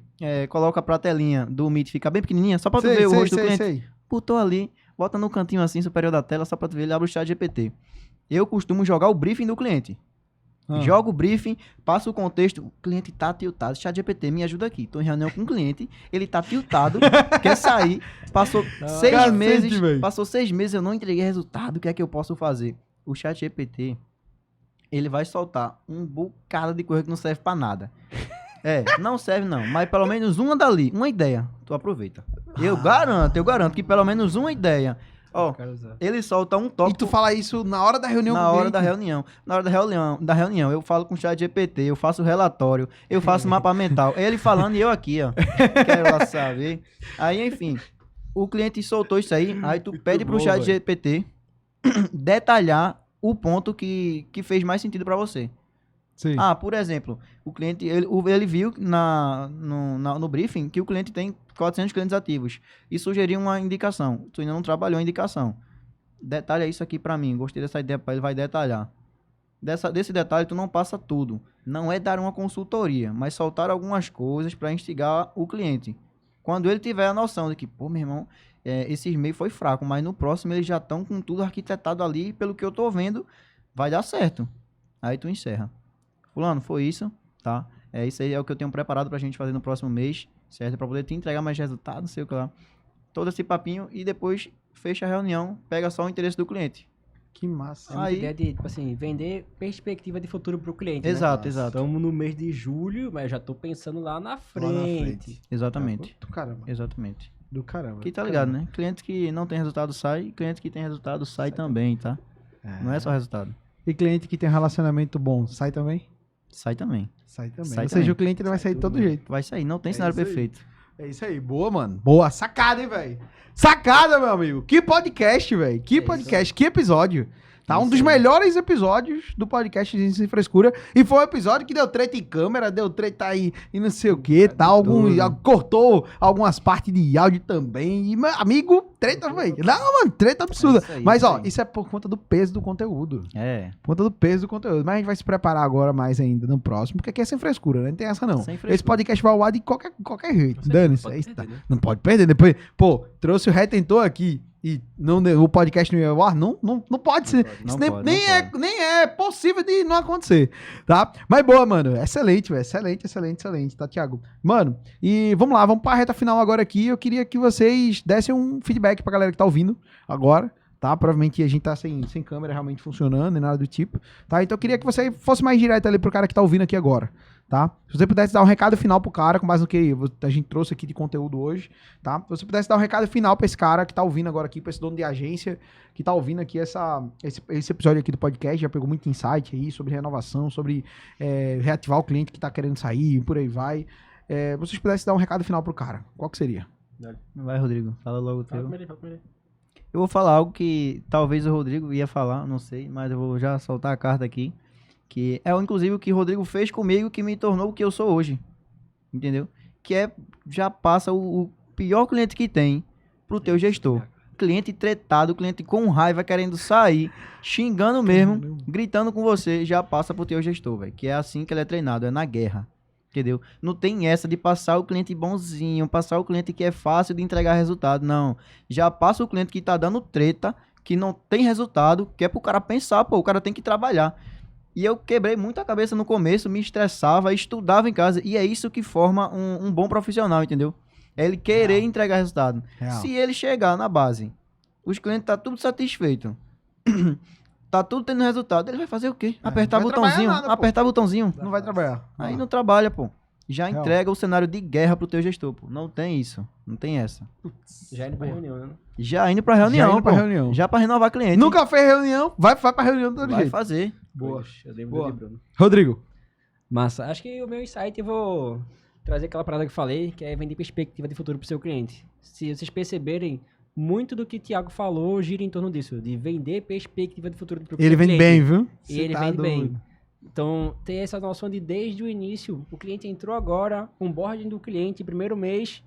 coloca pra telinha do Meet ficar bem pequenininha, só pra tu ver o rosto do cliente? Botou ali, bota no cantinho assim, superior da tela, só pra tu ver, ele abre o chat GPT. Eu costumo jogar o briefing do cliente. Jogo o briefing, passo o contexto, o cliente tá tiltado, chat GPT, me ajuda aqui. Tô em reunião com o cliente, ele tá tiltado, quer sair, passou 6 meses, véio. passou 6 meses, eu não entreguei resultado, o que é que eu posso fazer? O chat GPT, ele vai soltar um bocado de coisa que não serve pra nada. Não serve não, mas pelo menos uma dali, uma ideia, tu aproveita. Eu garanto que pelo menos uma ideia. Ó, ele solta um tópico. E tu fala isso na hora da reunião? Na hora da reunião. Na hora da reunião, eu falo com o chat GPT, eu faço relatório, eu faço mapa mental. Ele falando e eu aqui, ó. Quero lá saber. Aí, enfim, o cliente soltou isso aí tu pede pro chat GPT detalhar o ponto que fez mais sentido pra você. Sim. Por exemplo, o cliente, ele viu no briefing que o cliente tem 400 clientes ativos e sugeriu uma indicação. Tu ainda não trabalhou a indicação. Detalha isso aqui pra mim. Gostei dessa ideia, ele vai detalhar. Desse detalhe, tu não passa tudo. Não é dar uma consultoria, mas soltar algumas coisas pra instigar o cliente. Quando ele tiver a noção de que, pô, meu irmão, esse e-mail foi fraco, mas no próximo eles já estão com tudo arquitetado ali, pelo que eu tô vendo, vai dar certo. Aí tu encerra. Fulano, foi isso, tá? Isso aí é o que eu tenho preparado pra gente fazer no próximo mês, certo? Pra poder te entregar mais resultados, não sei o que lá. Todo esse papinho e depois fecha a reunião, pega só o interesse do cliente. Que massa. É uma ideia de, tipo assim, vender perspectiva de futuro pro cliente, Exato, né? exato. Estamos no mês de julho, mas já tô pensando lá na frente. Exatamente. Do caramba. Exatamente. Do caramba. Que tá ligado, né? Cliente que não tem resultado sai, cliente que tem resultado sai também, tá? Não é só resultado. E cliente que tem um relacionamento bom, sai também? Sai também. Sai também. Sai Ou seja, também. o cliente ele vai sair de todo jeito. Vai sair, não tem cenário isso aí. perfeito. É isso aí. Boa, mano. Boa. Sacada, hein, velho? Sacada, meu amigo. Que podcast, velho. Que podcast, que episódio. Tá? Um dos melhores episódios do podcast de Sem Frescura. E foi um episódio que deu treta em câmera, deu treta aí e não sei o que, tal. Cortou algumas partes de áudio também. E, meu amigo, treta, velho. Não, mano, treta absurda. isso aí, Mas, isso ó, aí. isso é por conta do peso do conteúdo. Por Conta do peso do conteúdo. Mas a gente vai se preparar agora mais ainda no próximo, porque aqui é sem frescura, né? Não tem essa, não. Sem frescura. Esse podcast vai ao ar de qualquer jeito. Dane-se. pode É isso, perder, né? não pode perder. Depois, pô, trouxe o Retentor aqui e não, o podcast não ia ao ar? Não pode ser. Isso nem é possível de não acontecer, tá? Mas boa, mano. Excelente, velho. Excelente, tá, Thiago? Mano, e vamos lá, vamos pra reta final agora aqui. Eu queria que vocês dessem um feedback pra galera que tá ouvindo agora, tá? Provavelmente a gente tá sem câmera realmente funcionando, nem nada do tipo, tá? Então eu queria que você fosse mais direto ali pro cara que tá ouvindo aqui agora, tá? Se você pudesse dar um recado final pro cara, com base no que a gente trouxe aqui de conteúdo hoje, tá? Se você pudesse dar um recado final pra esse cara que tá ouvindo agora aqui, pra esse dono de agência que tá ouvindo aqui esse episódio aqui do podcast, já pegou muito insight aí sobre renovação, sobre reativar o cliente que tá querendo sair, por aí vai. Vocês pudessem dar um recado final pro cara, qual que seria? Vai, Rodrigo. Fala logo o teu. Fala primeiro. Eu vou falar algo que talvez o Rodrigo ia falar, não sei, mas eu vou já soltar a carta aqui. Que é, inclusive, o que o Rodrigo fez comigo que me tornou o que eu sou hoje. Entendeu? Que é, já passa o pior cliente que tem pro teu gestor. Cliente tretado, cliente com raiva, querendo sair, xingando mesmo, gritando com você, já passa pro teu gestor, velho. Que é assim que ele é treinado, é na guerra. Entendeu? Não tem essa de passar o cliente bonzinho, passar o cliente que é fácil de entregar resultado, não. Já passa o cliente que tá dando treta, que não tem resultado, que é pro cara pensar, pô, o cara tem que trabalhar. E eu quebrei muito a cabeça no começo, me estressava, estudava em casa, e é isso que forma um bom profissional, entendeu? É ele querer entregar resultado. Real. Se ele chegar na base, os clientes tá tudo satisfeito, tá tudo tendo resultado, ele vai fazer o quê? Apertar não vai botãozinho, trabalhar nada, pô. apertar botãozinho. Não vai trabalhar. Aí não trabalha, pô. Já Real. entrega o cenário de guerra pro teu gestor, pô. Não tem isso. Não tem essa. Já indo pra reunião, né? Já indo pra reunião, Já indo pra pô. reunião. Já pra renovar cliente. Nunca fez reunião, vai pra reunião do vai jeito. fazer. Boa. Eu lembro Boa. do Bruno. Rodrigo. Massa. Acho que o meu insight eu vou trazer aquela parada que eu falei, que é vender perspectiva de futuro pro seu cliente. Se vocês perceberem, muito do que o Thiago falou gira em torno disso, de vender perspectiva de futuro pro Ele seu vende cliente. bem, viu? E Cê ele tá vende bem. doido. Então, ter essa noção de desde o início, o cliente entrou agora, onboarding do cliente, primeiro mês,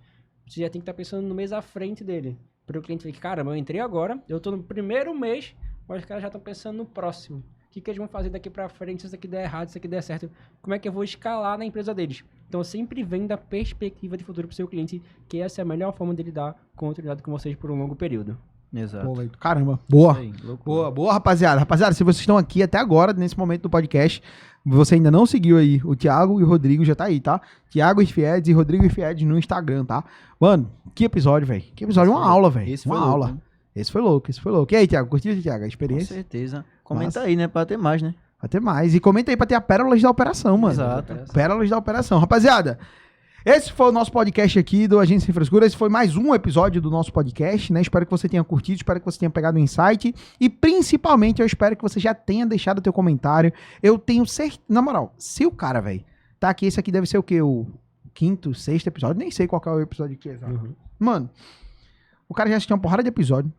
você já tem que estar pensando no mês à frente dele. Para o cliente ver que, caramba, eu entrei agora, eu estou no primeiro mês, mas os caras já estão pensando no próximo. O que eles vão fazer daqui para frente, se isso aqui der errado, se isso aqui der certo, como é que eu vou escalar na empresa deles? Então, sempre venda perspectiva de futuro para o seu cliente, que essa é a melhor forma de lidar com a utilidade com vocês por um longo período. Exato. Pô, velho, caramba. Boa. Isso aí, loucura. Boa, boa, rapaziada. Rapaziada, se vocês estão aqui até agora, nesse momento do podcast, você ainda não seguiu aí o Thiago e o Rodrigo, já tá aí, tá? Thiago Ifiedes e Rodrigo Ifiedes no Instagram, tá? Mano, que episódio, velho. Que episódio, uma aula, velho. Esse Uma foi louco, aula. né? Esse foi louco, esse foi louco. E aí, Thiago, curtiu, Thiago, a Com experiência? certeza. Comenta Massa. aí, né? Pra ter mais, né? Até mais. E comenta aí pra ter a pérolas da operação, mano. Exato. Pérolas da operação. Rapaziada, esse foi o nosso podcast aqui do Agência Sem Frescura. Esse foi mais um episódio do nosso podcast, né? Espero que você tenha curtido, espero que você tenha pegado um insight. E principalmente, eu espero que você já tenha deixado o teu comentário. Eu tenho certeza... Na moral, se o cara, velho, tá aqui, esse aqui deve ser o quê? O quinto, sexto episódio? Nem sei qual que é o episódio aqui, exato. Uhum. Mano, o cara já assistiu uma porrada de episódio,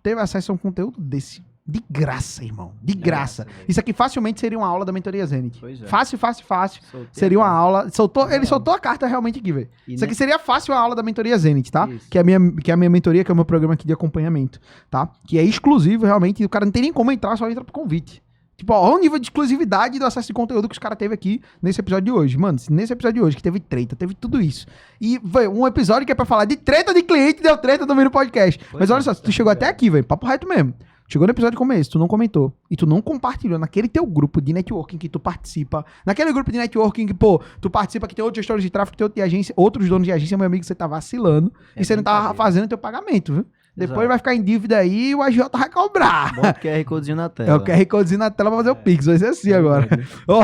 teve acesso a um conteúdo desse. De graça, irmão. De graça. velho. Isso aqui facilmente seria uma aula da mentoria Zenit. Pois é. Fácil, fácil, fácil. Soltei Seria a uma cara. aula. Ele soltou a carta realmente aqui, velho. E Isso aqui nem- seria fácil uma aula da mentoria Zenit, tá? Isso. Que é a minha mentoria, que é o meu programa aqui de acompanhamento, tá? Que é exclusivo, realmente. E o cara não tem nem como entrar, só entra pro convite. Tipo, ó, olha o nível de exclusividade do acesso de conteúdo que os caras teve aqui nesse episódio de hoje. Mano, nesse episódio de hoje, que teve treta, teve tudo isso. E, velho, um episódio que é pra falar de treta de cliente, deu treta também no podcast. Pois Mas é, olha só, se tu chegou até aqui, velho, papo reto mesmo. Chegou no episódio como esse, tu não comentou e tu não compartilhou naquele teu grupo de networking que tu participa, naquele grupo de networking que, pô, tu participa que tem outros gestores de tráfego, tem outro de agência, outros donos de agência, meu amigo, você tá vacilando É e você não tá brincadeira. fazendo teu pagamento, viu? Depois Exato. vai ficar em dívida aí e o agiota vai cobrar. Bota o QR Codezinho na tela. É o QR Codezinho na tela pra fazer o Pix, vai ser assim agora. Ó,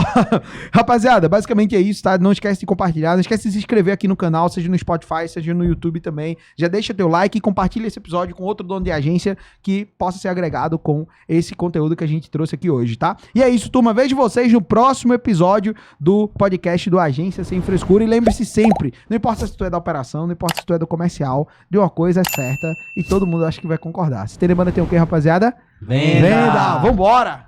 rapaziada, basicamente é isso, tá? Não esquece de compartilhar, não esquece de se inscrever aqui no canal, seja no Spotify, seja no YouTube também. Já deixa teu like e compartilha esse episódio com outro dono de agência que possa ser agregado com esse conteúdo que a gente trouxe aqui hoje, tá? E é isso, turma. Vejo vocês no próximo episódio do podcast do Agência Sem Frescura. E lembre-se sempre, não importa se tu é da operação, não importa se tu é do comercial, de uma coisa é certa e todo mundo acha que vai concordar. Se tem demanda, tem o quê, rapaziada? Venda! Venda! Vambora!